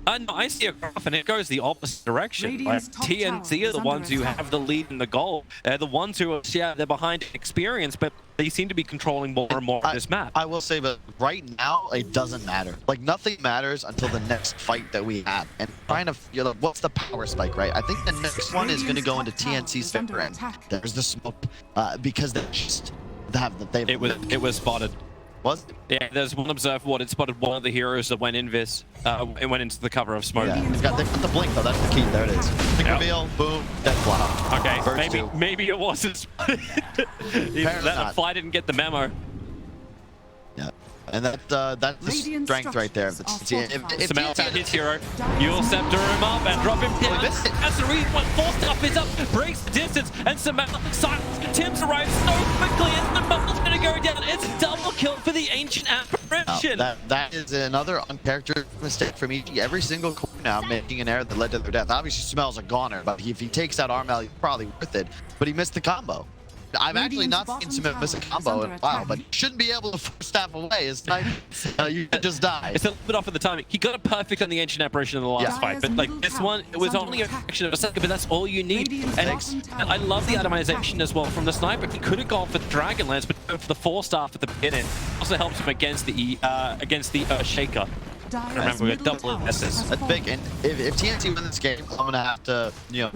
no, I see a graph and it goes the opposite direction. Like, TNC are the ones who have the lead in the goal. They're the ones who are, yeah, they're behind in experience, but they seem to be controlling more and more of this map. I will say, but right now, it doesn't matter. Like, nothing matters until the next fight that we have. And trying to, you know, what's the power spike, right? I think the next one is going to go into TNC's favor end. There's the smoke, because they just have the... It was spotted. Was it? Yeah, there's one observable. It spotted one of the heroes that went in this. It went into the cover of smoke. Yeah, they've got the blink though. That's the key. There it is. Blink reveal. Boom. Dead fly. Okay, maybe it wasn't spotted. That fly didn't get the memo. Yeah, and that's the strength right there. Samel found his hero. You'll scepter him up and drop him down. That's the reason why Force Stuff is up, breaks the distance, and Samel silence. Tim's arrives so quickly, and the bubble's gonna go down. It's a double kill for the Ancient Apparition. That is another uncharacteristic mistake from EG. Every single core now making an error that led to their death. Obviously, Smel's a goner, but if he takes out Armel, he's probably worth it. But he missed the combo. I've actually not seen Smith miss a combo in a while, but you shouldn't be able to force staff away. It's like you just die. It's a little bit off of the timing. He got it perfect on the Ancient Apparition in the last fight, but like this one, it was only a fraction of a second, but that's all you need. And I love the itemization as well from the sniper. He could have gone for the Dragonlance, but went for the 4-staff at the beginning. Also helps him against the Shaker. Remember, we got double S's. That's big, and if TNC win this game, I'm gonna have to, you know,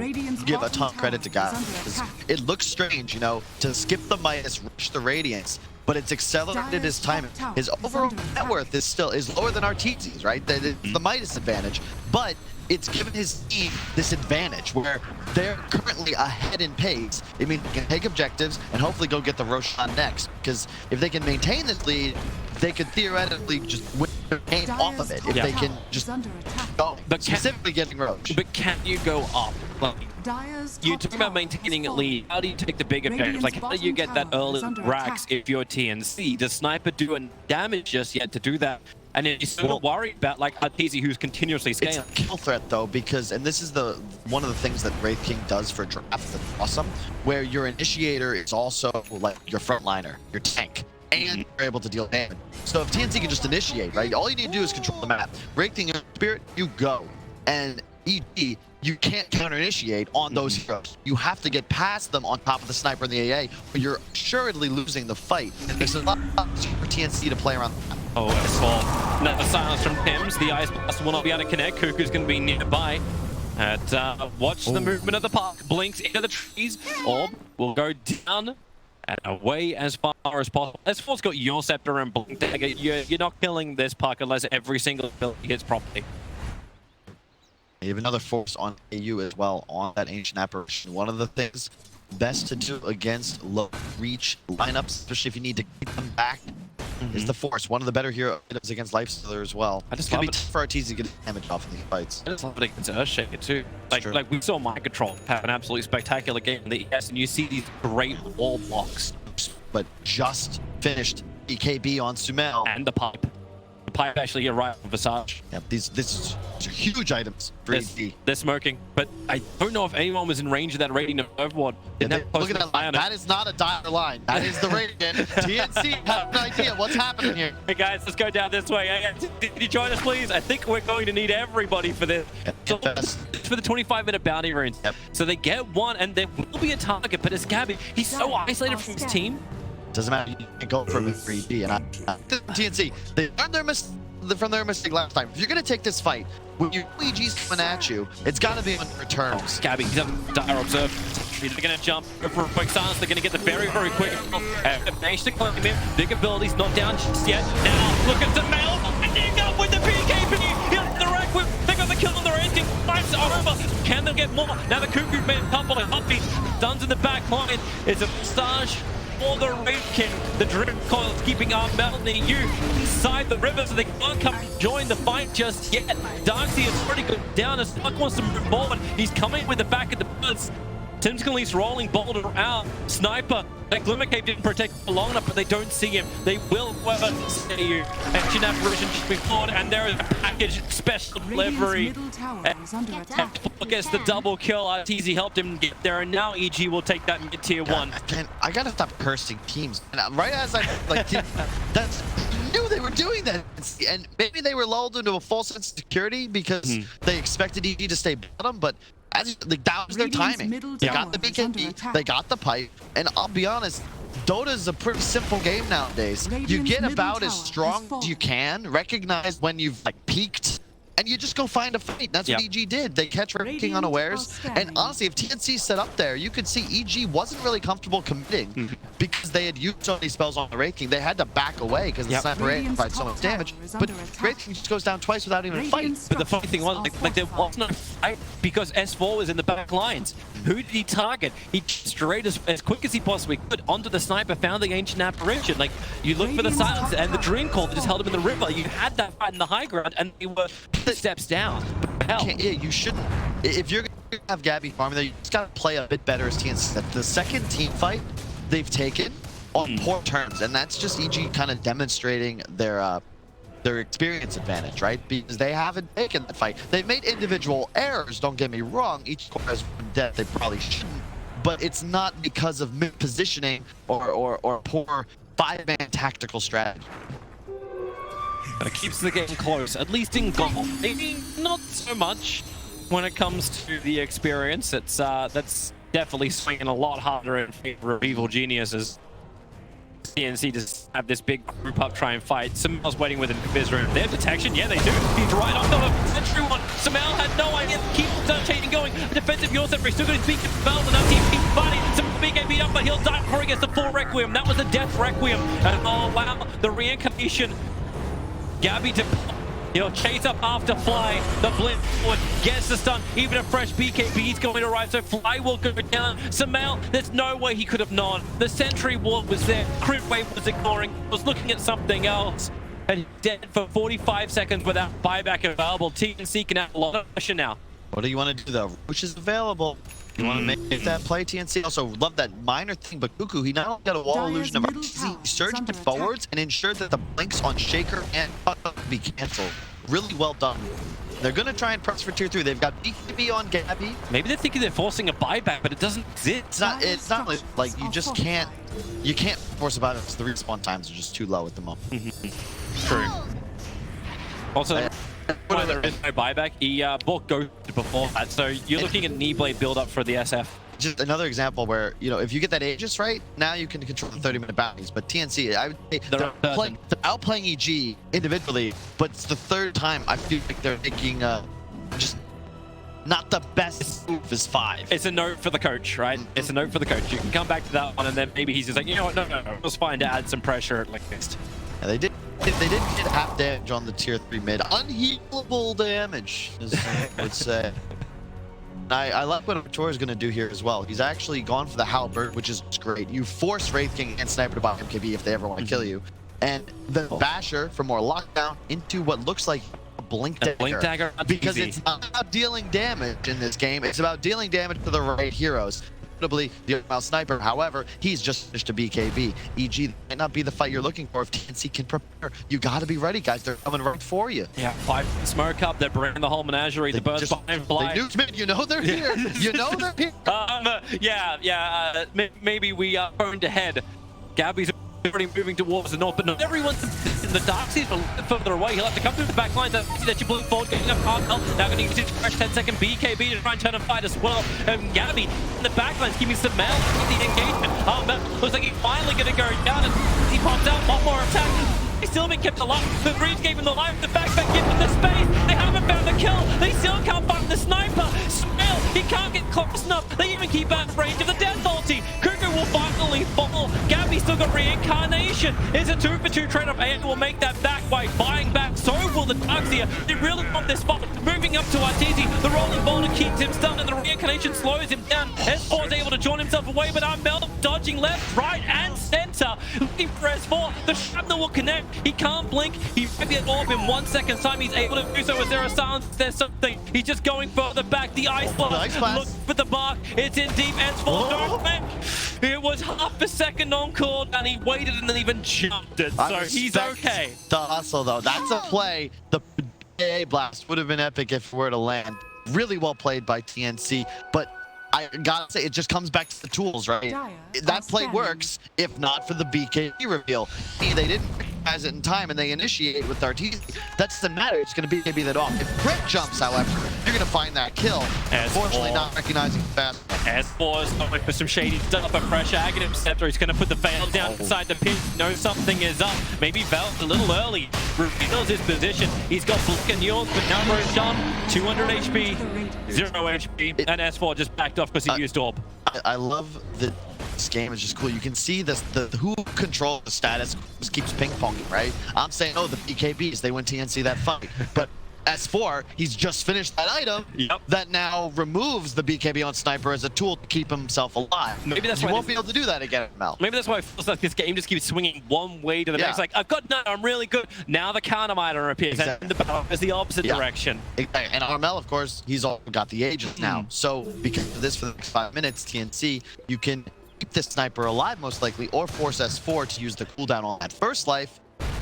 give a ton of credit to guys. It looks strange, you know, to skip the Midas, rush the Radiance, but it's accelerated his timing. His overall net worth is lower than RTZ's, right? The Midas advantage, but it's given his team this advantage where they're currently ahead in pace. It means they can take objectives and hopefully go get the Roshan next, because if they can maintain this lead, they could theoretically just win the game off of it if they can just go. But specifically getting Roche. But can you go up? Like, you talk about maintaining a lead. How do you take the big objectives? Like, how do you get that early racks if you're TNC? Does Sniper do any damage just yet to do that? And then you're still not worried about like Arteezy, who's continuously scaling. It's a kill threat though, because, and this is one of the things that Wraith King does for drafts that's awesome, where your initiator is also like your frontliner, your tank, and you're able to deal damage. So if TNC can just initiate, right, all you need to do is control the map. Wraith King, Spirit, you go. And EG, you can't counter-initiate on those heroes. You have to get past them on top of the sniper and the AA, or you're assuredly losing the fight. There's a lot for TNC to play around the map. Oh, S4. Now the silence from Pims. The Ice Blast will not be able to connect. Cuckoo's going to be nearby. Watch the movement of the park. Blinks into the trees. Orb will go down and away as far as possible. S4's got your Scepter and Blink Dagger. You're not killing this park unless every single ability hits properly. You have another force on AU as well on that Ancient Apparition. One of the things best to do against low reach lineups, especially if you need to keep them back, is the force. One of the better hero items against Lifestealer as well. It's gonna be tough for Arteezy to get damage off of these fights. I just love it against Earthshaker too. Like we saw Mind Control have an absolutely spectacular game in the ES, and you see these great wall blocks. But just finished EKB on Sumel. And the pipe. The pipe actually hit right on Visage. Yep, these are huge items for ED. They're smoking, but I don't know if anyone was in range of that Radiant Overward. Look at that line. That is not a dire line. That is the Radiant. TNC have an idea what's happening here. Hey guys, let's go down this way. Hey, did you join us, please? I think we're going to need everybody for this. So, it's for the 25-minute bounty runes. Yep. So they get one, and there will be a target, but it's Gabby. He's so isolated from his team. Doesn't matter. You can't go from a 3D. And TNC, they learned from their mistake last time. If you're going to take this fight, when your EG's coming at you, it's got to be on your terms. Gabby, he doesn't dire observe. They're going to jump for a quick silence. They're going to get the very, very quick. Managed to climb him. Big abilities, not down just yet. Now, look at the mail. Ending up with the BKB. Here's the Requiem. They got the kill on their ending. Fights are over. Can they get more? Now the Cuckoo made a couple of upbeats. Stuns in the back line. It's a Mustache for the Raid King. The Drift Coil is keeping Armel near you inside the river, so they can't come join the fight just yet. Darkseid has already gone down as Sluck wants to move forward. He's coming with the back of the birds. Timscale's rolling Boulder out. Sniper, that Glimmer Cape didn't protect for long enough, but they don't see him. They will, however, see you. Ancient Apparition moving forward, and there is a package special delivery. Gets the double kill. TZ helped him get there, and now EG will take that mid tier 1. I gotta stop cursing teams. And right as I like, that's knew they were doing that, and maybe they were lulled into a false sense of security because they expected EG to stay bottom, but. Like, that was their timing. They got the BKB, they got the pipe, and I'll be honest, Dota is a pretty simple game nowadays. You get about as strong as you can, recognize when you've like peaked, and you just go find a fight. That's what EG did. They catch Raid King unawares, and honestly, if TNC set up there, you could see EG wasn't really comfortable committing because they had used so many spells on the Raid King. They had to back away because the Sniper Raid provides so much damage, but Raid King just goes down twice without even a fight. But the funny thing was, like there was no fight because S4 was in the back lines. Who did he target? He straight as quick as he possibly could onto the Sniper, found the Ancient Apparition. Like, you look for the silence and the Dream Call that just held him in the river. You had that fight in the high ground, and they were steps down. Hell. Yeah, you shouldn't. If you're gonna have Gabby farming there, you just gotta play a bit better as TNC. The second team fight they've taken on poor terms, and that's just EG kind of demonstrating their experience advantage, right? Because they haven't taken that fight. They've made individual errors, don't get me wrong. Each squad has depth they probably shouldn't, but it's not because of mid-positioning or poor 5-man tactical strategy. But it keeps the game close, at least in goal. Maybe not so much when it comes to the experience. It's that's definitely swinging a lot harder in favor of Evil Geniuses. TNC just have this big group up, try and fight. Samel's waiting with an Invis. They have detection, yeah they do. He's right on the sentry one. Samel had no idea. Keep rotating going. Defensive Yorset, he's still going to speak to Spells and TNC fighting. Some BK beat up, but he'll die before he gets the full Requiem. That was a death Requiem. And oh wow, the reincarnation. Gabby to he'll chase up after Fly. The blitz forward gets the stun. Even a fresh BKB is going to arrive, so Fly will go down. Samel, there's no way he could have known. The sentry ward was there. Crit Wave was ignoring, was looking at something else. And dead for 45 seconds without buyback available. TNC can have a lot of pressure now. What do you want to do though? Which is available. You want to make that play, TNC? Also, love that minor thing, but Cuckoo, he not only got a wall illusion of emergency, he surged it forwards and ensured that the blinks on Shaker and be canceled. Really well done. They're going to try and press for tier 3. They've got BKB on Gabby. Maybe they're thinking they're forcing a buyback, but it doesn't exist. It's not like you just can't, force a buyback because the respawn times are just too low at the moment. True. Also, when there is no buyback, he bought Ghost before that, so you're looking at an E-Blade build-up for the SF. Just another example where, you know, if you get that Aegis right, now you can control the 30-minute bounties. But TNC, I would say they're outplaying EG individually, but it's the third time I feel like they're making just not the best move as 5. It's a note for the coach, right? It's a note for the coach. You can come back to that one, and then maybe he's just like, you know what, no, let's find to add some pressure at least. Yeah, they did get half damage on the tier 3 mid. Unhealable damage, as I would say. I like what Tor is going to do here as well. He's actually gone for the Halberd, which is great. You force Wraith King and Sniper to buy MKB if they ever want to kill you. And the Basher for more lockdown into what looks like a Blink Dagger. Because it's not about dealing damage in this game. It's about dealing damage to the right heroes. Notably, the Mouse Sniper, however, he's just finished a BKB. EG might not be the fight you're looking for if TNC can prepare. You got to be ready, guys. They're coming right for you. Yeah, 5 smoke up. They're bringing the whole menagerie. The birds behind Fly. They nuked mid. You know they're here. You know they're here. Maybe we are going to head. Gabby's already moving towards the north, but not everyone's in the Darkseid a little further away. He'll have to come through the back line. That you blink forward, getting up Armel. Now going to use his fresh 10-second BKB to try and turn and fight as well. And Gabby in the back line is keeping some mail with the engagement. Armel looks like he's finally going to go down, and he pops out one more attack. He's still been kept alive. The Greaves gave him the life. The backpack gave him the space. They haven't found the kill. They still can't find the sniper. Smell, he can't get close enough. They even keep out of range of the death ulti. Cuckoo will finally fall. Gabby's still got reincarnation. It's a 2-for-2 trade-off. A will make that back by buying back. So will the Darkseer. They really want this fight. Moving up to Arteezy. The rolling boulder keeps him stunned and the reincarnation slows him down. S4 is able to join himself away, but Armel dodging left, right, and center. Looking for S4. The shrapnel will connect. He can't blink. He might be at orb in 1 second's time. He's able to do so. Is there a silence? There's something. He's just going further back. The ice blast. Look for the mark. It's in deep. S4 don't back. It was half a second on cooldown and he waited and then even jumped it. So he's okay. The hustle though. That's a play. The AA blast would have been epic if it were to land. Really well played by TNC, but I gotta say, it just comes back to the tools, right? That play works, if not for the BKB reveal. They didn't recognize it in time, and they initiate with Arteezy. That doesn't matter. It's going to be maybe that off. If Crit jumps, however, you're going to find that kill. Unfortunately, not recognizing fast. S4 is going for some shady stuff, but pressure. Aghanim Scepter, he's going to put the Veil down inside the pit. Knows something is up. Maybe Veil's a little early. Reveals his position. He's got Blink and Yours, but now Rose John, 200 HP, 0 HP, and S4 just backed off because he used Orb. I love that this game is just cool. You can see this, who controls the status just keeps ping-ponging, right? I'm saying, oh, the BKBs, they win TNC that fight. But S4, he's just finished that item that now removes the BKB on Sniper as a tool to keep himself alive. Maybe that's you why won't be able to do that again, Mel. Maybe that's why it feels like this game just keeps swinging one way to the next. Like, I've got none, I'm really good. Now the counter miner appears, and the battle is the opposite direction. And Armel, of course, he's all got the agent now. So because of this, for the next 5 minutes, TNC, you can keep this Sniper alive most likely, or force S4 to use the cooldown on that first life,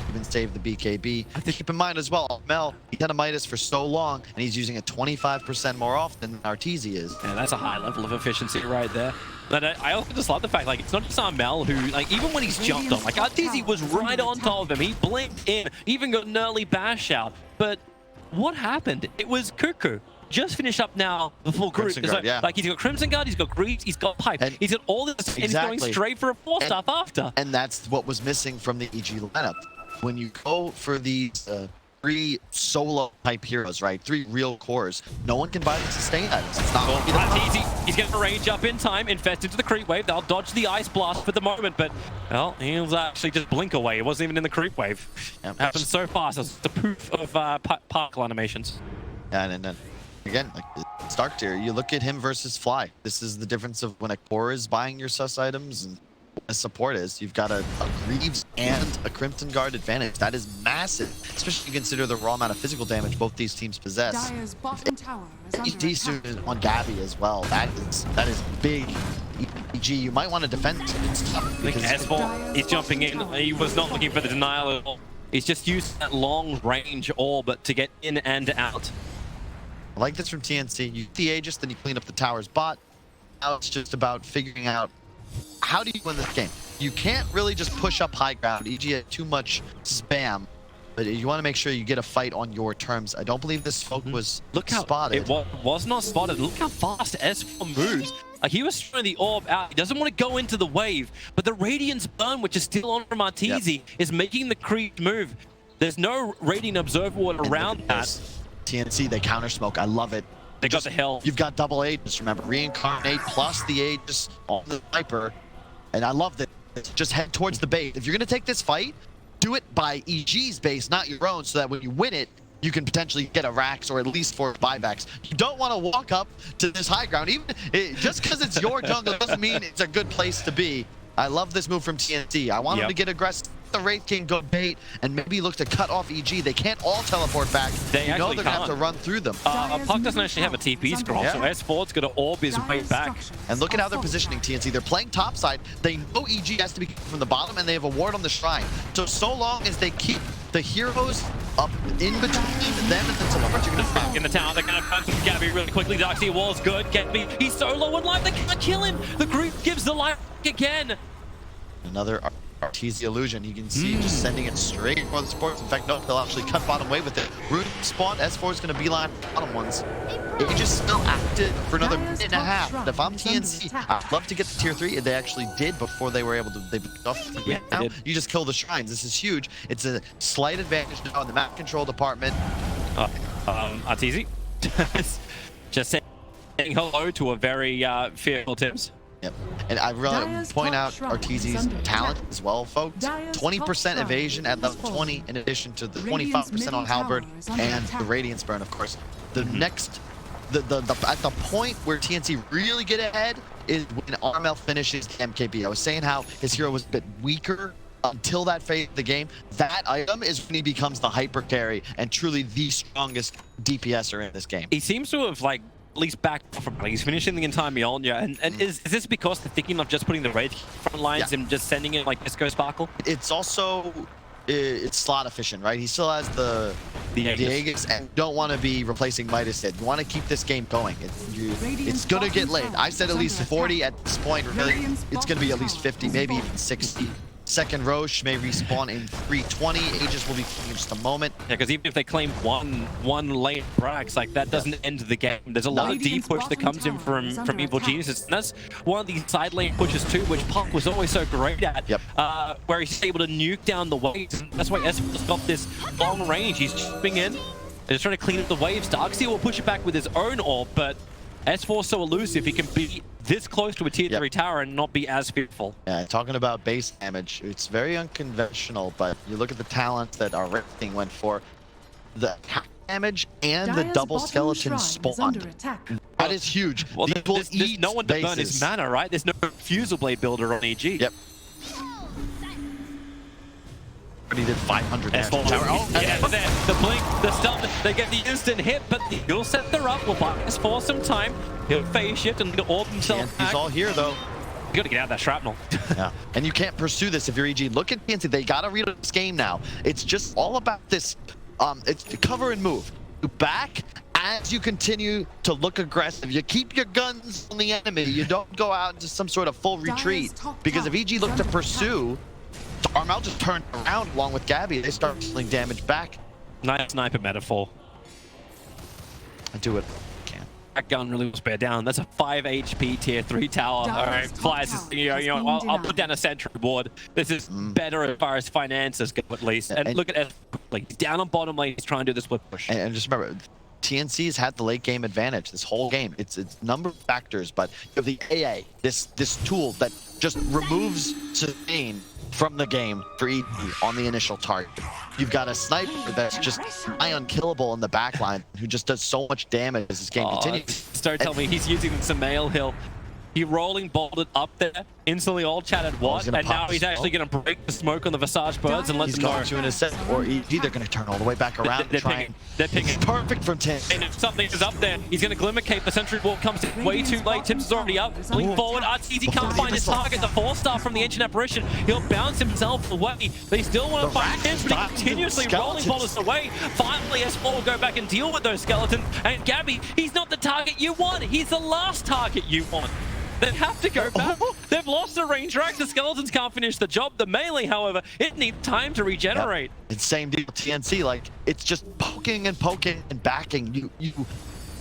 even save the BKB. Keep in mind as well, Mel, he had a Midas for so long, and he's using it 25% more often than Arteezy is. Yeah, that's a high level of efficiency right there. But I also just love the fact, like, it's not just Armel who, like, even when he's jumped on, like, Arteezy was right on top of him. He blinked in, even got an early bash out. But what happened? It was Cuckoo. Just finished up now the full group. Like, he's got Crimson Guard, he's got Greaves, he's got Pipe, and he's got all this, and he's going straight for a 4-star after. And that's what was missing from the EG lineup. When you go for these 3 solo type heroes, right? 3 real cores, no one can buy the sustain items. It's not Arteezy, he's going to rage up in time, infest into the creep wave. They'll dodge the ice blast for the moment, but well, he was actually just blink away. It wasn't even in the creep wave. Happened so fast. It's the proof of particle animations. Yeah, and then again, like Stark tier, you look at him versus Fly. This is the difference of when a core is buying your sus items and a support is. You've got a Greaves and a Crimson Guard advantage. That is massive, especially if you consider the raw amount of physical damage both these teams possess. EG soon on Gabby as well. That is big. EG, you might want to defend stuff. I think S4, he's jumping in. He was not looking for the denial at all. He's just used that long range orb to get in and out. I like this from TNC. You get the Aegis, then you clean up the tower's bot. Now it's just about figuring out, how do you win this game? You can't really just push up high ground. EG had too much spam, but you want to make sure you get a fight on your terms. I don't believe this smoke was spotted. It was not spotted. Look how fast S4 moves. Like, he was throwing the orb out. He doesn't want to go into the wave, but the Radiance burn, which is still on from Arteezy, is making the creep move. There's no Radiant Observer around that. TNC, they counter smoke. I love it. They got the health. You've got double Aegis, remember. Reincarnate plus the Aegis on the Viper. And I love that. Just head towards the bait. If you're going to take this fight, do it by EG's base, not your own, so that when you win it, you can potentially get a Rax or at least 4 buybacks. You don't want to walk up to this high ground. Just because it's your jungle doesn't mean it's a good place to be. I love this move from TNC. I want him to get aggressive. The Wraith King go bait and maybe look to cut off EG. They can't all teleport back. They know they're going to have to run through them. Puck doesn't actually have a TP scroll, so S4's going to orb his way back. And look at how they're positioning TNC. They're playing topside. They know EG has to be from the bottom, and they have a ward on the shrine. So long as they keep the heroes up in between them and the teleport, you're going to find. In the tower, they're going to punch Gabby really quickly. Darkseer wall's good. Get me. He's so low on life, they can't kill him. The group gives the life again. Another Arteezy illusion. You can see just sending it straight for the sports. In fact, no, they'll actually cut bottom wave with it. Rune spawn, S4 is going to beeline bottom ones. It just still active for another minute and a half. But if I'm TNC, I'd love to get to tier 3. They actually did before they were able to. They off. Now you just kill the shrines. This is huge. It's a slight advantage now in the map control department. Arteezy. Just say saying hello to a very fearful Tims. Yep. And I really point out Arteezy's talent as well, folks. 20% evasion at level 20, in addition to the 25% on Halberd and the Radiance Burn, of course. The next, at the point where TNC really get ahead is when Armel finishes the MKB. I was saying how his hero was a bit weaker until that phase of the game. That item is when he becomes the hyper carry and truly the strongest DPSer in this game. He seems to have like at least backed off from it. He's finishing the entire Mjolnir, and is this because they're thinking of just putting the raid front lines and just sending it like Disco Sparkle? It's also it's slot efficient, right? He still has the Aegis, and don't want to be replacing Midas Head. You want to keep this game going. It's gonna get late. I said at least 40 at this point. Really, it's gonna be at least 50, maybe even 60. Second Roche may respawn in 320. Aegis will be in just a moment. Yeah, because even if they claim one lane Brax, like that doesn't end the game. There's a lot of deep push that comes in from Evil Geniuses. And that's one of these side lane pushes too, which Puck was always so great at. Where he's able to nuke down the waves. And that's why S4's got this long range. He's chipping in. They're just trying to clean up the waves. Darkseer will push it back with his own orb, but S4's so elusive, he can be this close to a tier 3 tower and not be as fearful. Yeah, talking about base damage, it's very unconventional, but you look at the talents that our Rifting went for. The attack damage and the double skeleton spawn. That is huge. Well, there's no one to burn his mana, right? There's no Fusel Blade builder on EG. Yep. He did 500 damage. The blink, the stun, they get the instant hit, but he'll set their up. Will buy us for some time. He'll phase shift and orb himself back. He's all here though. You gotta get out of that shrapnel. Yeah, and you can't pursue this if you're EG. Look at TNC, they gotta read this game now. It's just all about this, it's cover and move. You back as you continue to look aggressive. You keep your guns on the enemy. You don't go out into some sort of full retreat. Because if EG look to pursue, Armel just turned around along with Gabby. They start dealing damage back. Nice sniper metaphor. I do it. Can't. That gun really will spare down. That's a 5 HP tier 3 tower. All right, Flyers, I'll put down a sentry ward. This is better as far as finances go, at least. And look at it. Like, he's down on bottom lane. He's trying to do this with push. And just remember, TNC's had the late game advantage this whole game. It's number of factors, but you have the AA, this tool that just removes sustain from the game for EG on the initial target. You've got a sniper that's just unkillable in the backline who just does so much damage as this game continues. Don't tell me he's using some mail hill. He rolling bolted up there, instantly all chatted what, and now he's actually going to break the smoke on the Visage Birds and let them know. He's going to in a set, or EG, they're going to turn all the way back around and try and... They're pinging. Perfect from Tim. And if something is up there, he's going to Glimmer Cape. The Sentry Wall comes in way too late. Tim's is already up. Lean forward. Arteezy can't find his target. The 4-star from the Ancient Apparition. He'll bounce himself away. They still want to find Tim, but he's continuously rolling boulders away. Finally, S4 will go back and deal with those skeletons. And Gabby, he's not the target you want. He's the last target you want. They have to go back. They've lost the range rack. The skeletons can't finish the job. The melee, however, it needs time to regenerate. It's same deal with TNC. Like, it's just poking and backing. You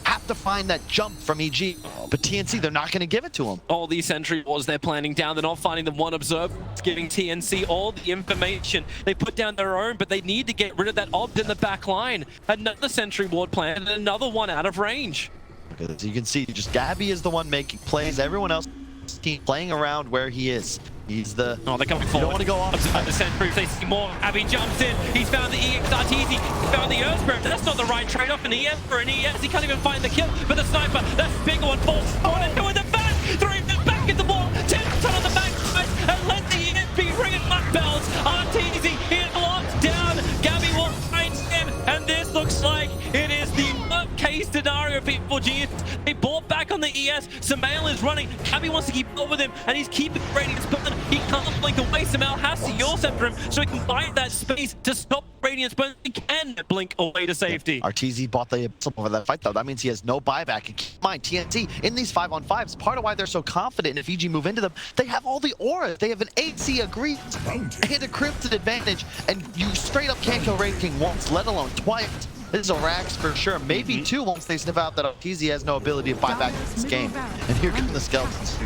have to find that jump from EG. But TNC, they're not going to give it to them. All these sentry wars they're planning down. They're not finding the one observer. It's giving TNC all the information. They put down their own, but they need to get rid of that obd in the back line. Another sentry ward plan and another one out of range. As you can see, just Gabby is the one making plays. Everyone else is playing around where he is. He's the... Oh, they're coming forward. You don't want to go off. The sentry, they see more. Abby jumps in. He's found the EX Arteezy. He found the Earth Spirit. That's not the right trade-off. An ES for an ES. He can't even find the kill. But the sniper, that's a big one. Falls forward and doing the back. Throwing them back at the ball. 10 on the back side. And let the ESP ring it back bells. Arteezy is locked down. Gabby will find him. And this looks like it is the case scenario for Evil Genius. They bought back on the ES. Samael is running. Gabby wants to keep up with him, and he's keeping Radiance Burn. He can't blink away. Samael has to Yule Scepter him so he can find that space to stop Radiance Burn. He can blink away to safety. Arteezy bought the over that fight, though. That means he has no buyback. And keep in mind, TNT in these 5-on-5s, part of why they're so confident if EG move into them, they have all the aura. They have an AC agreed and a Crimson advantage, and you straight up can't kill Raid King once, let alone twice. This is a Rax for sure. Maybe two once they sniff out that Arteezy has no ability to buy back this game. And here come the skeletons.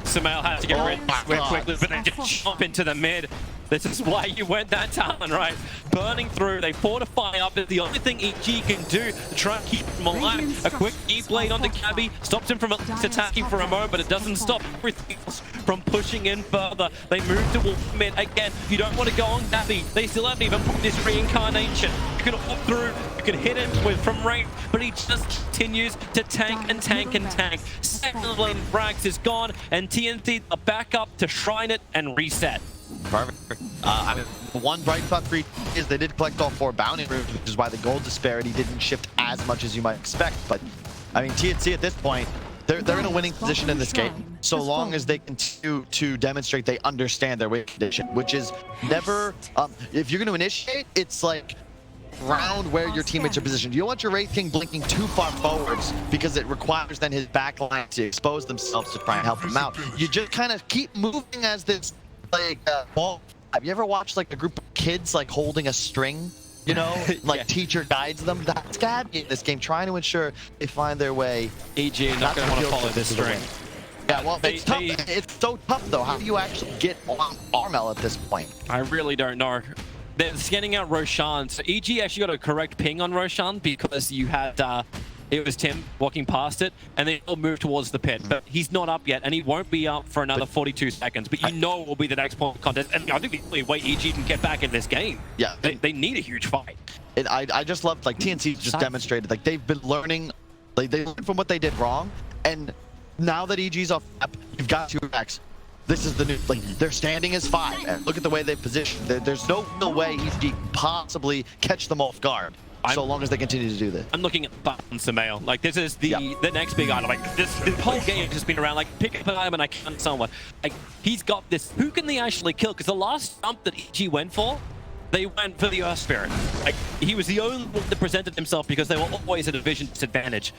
Samael has to get rid of it quickly, but they just jump into the mid. This is why you went that talent, right? Burning through, they fortify up. It's the only thing EG can do to try and keep him alive. A quick E-blade onto Gabby stops him from at least attacking for a moment, but it doesn't stop everything else from pushing in further. They move towards mid again. You don't want to go on Gabby. They still haven't even put this reincarnation. You can walk through, you can hit him with from range, but he just continues to tank and tank and tank. Second lane Brax is gone, and TNC are back up to shrine it and reset. Perfect. I mean, the one bright spot for EG is they did collect all 4 bounty rooms, which is why the gold disparity didn't shift as much as you might expect. But I mean, TNC at this point, they're in a winning position in this game, so long as they continue to demonstrate they understand their win condition, which is never. If you're going to initiate, it's like around where your teammates are positioned. You don't want your Wraith King blinking too far forwards because it requires then his backline to expose themselves to try and help him out. You just kind of keep moving as this. Like, ball. Have you ever watched like a group of kids like holding a string? You know, like yeah. Teacher guides them. That's Gabby in this game, trying to ensure they find their way. EG are not going to want to follow this string. Yeah, well, it's tough. It's so tough though. How do you actually get on Armel at this point? I really don't know. They're scanning out Roshan. So EG actually got a correct ping on Roshan because you had it was Tim walking past it, and they all moved towards the pit. But he's not up yet, and he won't be up for another 42 seconds. But you know it will be the next point of contest. And I think the only way EG can get back in this game. Yeah, they need a huge fight. And I just loved like TNC just demonstrated like they've been learning, like they learned from what they did wrong, and now that EG's off map, you've got 2 backs. This is the new, like, they're standing as 5, and look at the way they've positioned. There's no real way EG can possibly catch them off guard. So long as they continue to do this. I'm looking at buttons, Samael. Like, this is the next big item. Like, this whole game has just been around, like, pick up an item and I can't someone. Like, he's got this. Who can they actually kill? Because the last jump that EG went for, they went for the Earth Spirit. Like, he was the only one that presented himself because they were always at a vision disadvantage.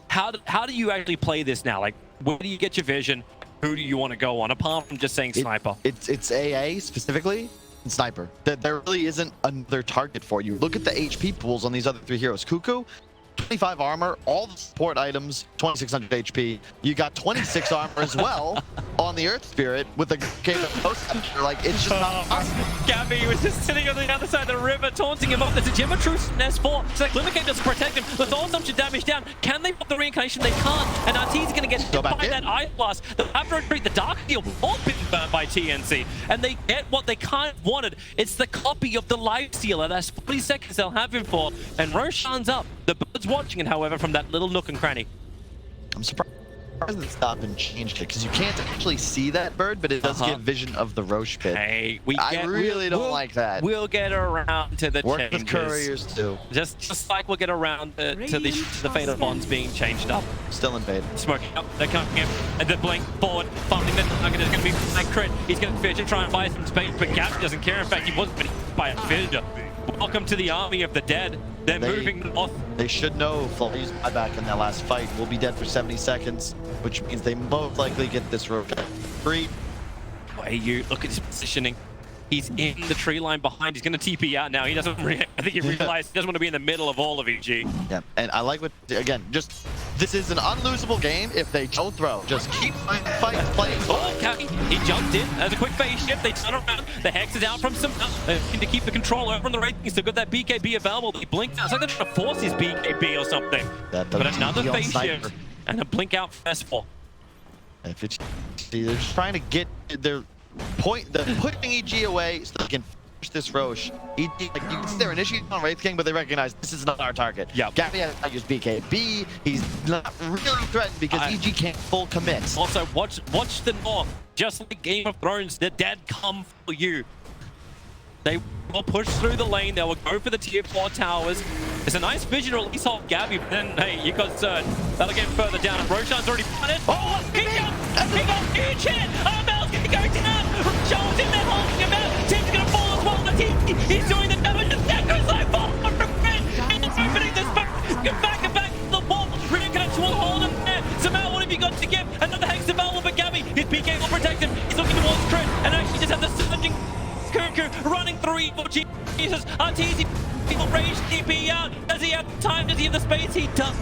How do you actually play this now? Like, where do you get your vision? Who do you want to go on, apart from just saying sniper? It's AA specifically. Sniper. There really isn't another target for you. Look at the HP pools on these other 3 heroes. Cuckoo, 25 armor, all the support items, 2600 HP. You got 26 armor as well on the Earth Spirit with the game of post. Like, it's just not possible. Gabby was just sitting on the other side of the river, taunting him up. There's a Gematruce in S4. It's like Limicate doesn't protect him. There's all some damage down. Can they put the reincarnation? They can't. And RT's going to get hit by that Eye Blast. After retreat, the Dark Steel all been burnt by TNC. And they get what they kind of wanted. It's the copy of the Life Stealer. That's 40 seconds they'll have him for. And Roshan's up. The bird's watching it, however, from that little nook and cranny. I'm surprised it stopped and changed it, because you can't actually see that bird, but it does give vision of the Roche pit. Hey, I really don't like that. We'll get around to the Work changes. with couriers too. Just like we'll get around to the Fatal Bonds being changed up. Still invaded. Smoking up, they're coming in, and the blink forward, finding the target is going to be like crit. He's going to fish and try and buy some space, but Gap doesn't care. In fact, he wasn't been hit by a fissure. Welcome to the army of the dead. They're moving north. They should know Flurry's buyback in that last fight will be dead for 70 seconds, which means they most likely get this road free. Way you look at his positioning. He's in the tree line behind. He's going to TP out now. He doesn't. I think he realized he doesn't want to be in the middle of all of EG. Yeah, and I like what, again, just this is an unlosable game if they don't throw. Just keep fighting, playing. Oh, okay. He jumped in as a quick phase shift. They turn around. The Hex is out from some. They're looking to keep the control over on the right. He's still got that BKB available. He blinked out. It's like they're trying to force his BKB or something. But another phase shift and a blink out for S4. If it's, they're just trying to get their point, they're pushing EG away so they can finish this Roche. EG, like, you can see they're initiating on Wraith King, but they recognize this is not our target. Yeah. Gabby has to use BKB. He's not really threatened because EG can't full commit. Also, watch the north. Just like Game of Thrones, the dead come for you. They will push through the lane. They will go for the tier 4 towers. It's a nice vision to release off Gabby, but then, hey, you got Zerd. That'll get further down. Roshan's already done it. Oh, he got huge hit. Armel's going to go down. Roshan's in there holding him out. Tim's going to fall as well. He's doing the damage. The deck goes like 400 feet. He's opening this back. Get back and back to the wall. Reconnection will hold him there. Samao, what have you got to give? Another Hex available for Gabby. His PK will protect him. He's looking towards crit and actually just has the surging Cuckoo running through Evil Jesus. Arteezy people rage TP out. Does he have time? Does he have the space? He does.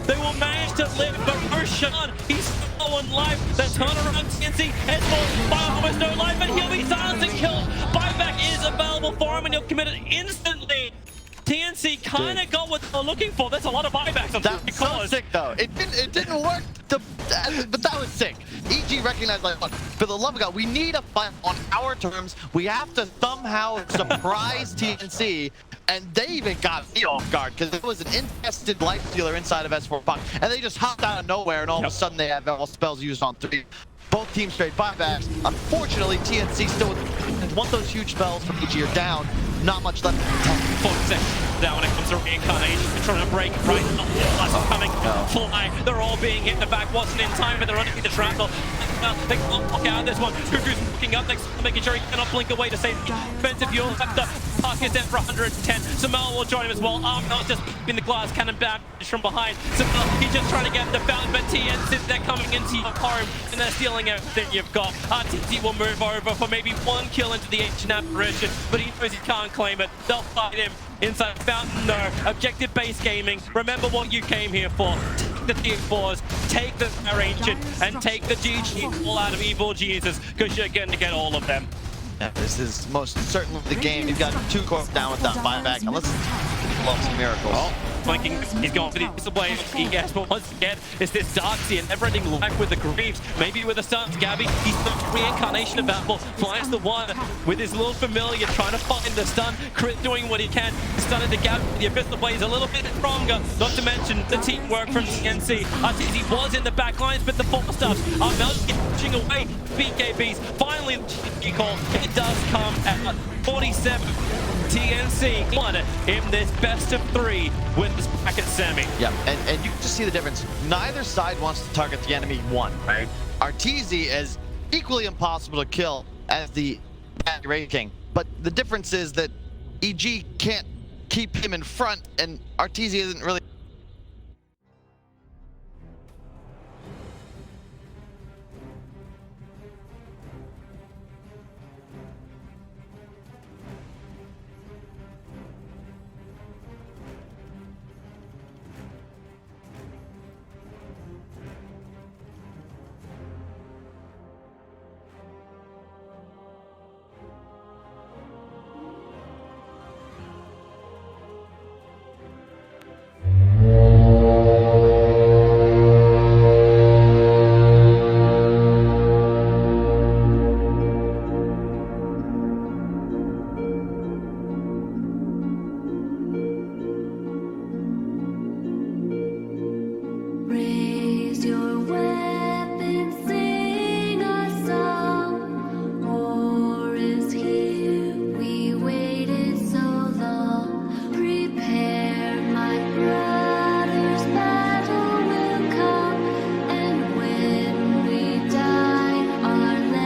They will manage to live, but Roshan, he's so one life. The turnaround TNC heads for by almost no life, and he'll be silenced and killed. Buyback is available for him, and he'll commit it instantly. TNC kind of got what they're looking for. There's a lot of buybacks on That was so sick though. It didn't work, but that was sick. EG recognized, like, look, for the love of God, we need a fight on our terms. We have to somehow surprise TNC, and they even got me off guard because it was an infested life stealer inside of S4 Puck, and they just hopped out of nowhere, and all of a sudden they have all spells used on 3. Both teams straight buybacks. Unfortunately, TNC still want those huge spells from EG are down. Not much left. 4 seconds down when it comes to reincarnation. Trying to break right. Not coming. Fly. They're all being hit in the back. Wasn't in time, but they're underneath the shrapnel. They can't walk out of this one. Cuckoo's looking up next, making sure he cannot blink away to save defensive fuel. Puck is there for 110. Samuel will join him as well. Armnell's just in the glass cannon back from behind. Samuel, he's just trying to get the fountain, but TNC, they're coming into your home and they're stealing everything you've got. TNC will move over for maybe 1 kill into the ancient apparition, but he knows he can't claim it. They'll fight him inside fountain. No. Objective-based gaming. Remember what you came here for. Take the T4s, take the ancient, and take the GG all out of Evil Jesus, because you're going to get all of them. Yeah, this is most certainly the game. You've got 2 cores down with that buyback. Now let's love some miracles. Oh, flanking. He's going for the display. He gets, but once again, it's this Darkseer and never-ending life with the Greaves. Maybe with the stuns. Gabby, he's the reincarnation of Battle. Flies the one with his little familiar, trying to find the stun. Crit doing what he can. Stunning the Gabby. The Abyssal Blaze a little bit stronger. Not to mention the teamwork from TNC. He was in the back lines, but the 4 stuffs are melting, pushing away. BKBs. Finally, the call. It does come at 47. TNC won in this best of 3 with this bracket semi. Yeah, and you can just see the difference. Neither side wants to target the enemy one, right? Arteezy is equally impossible to kill as the Raid King, but the difference is that EG can't keep him in front, and Arteezy isn't really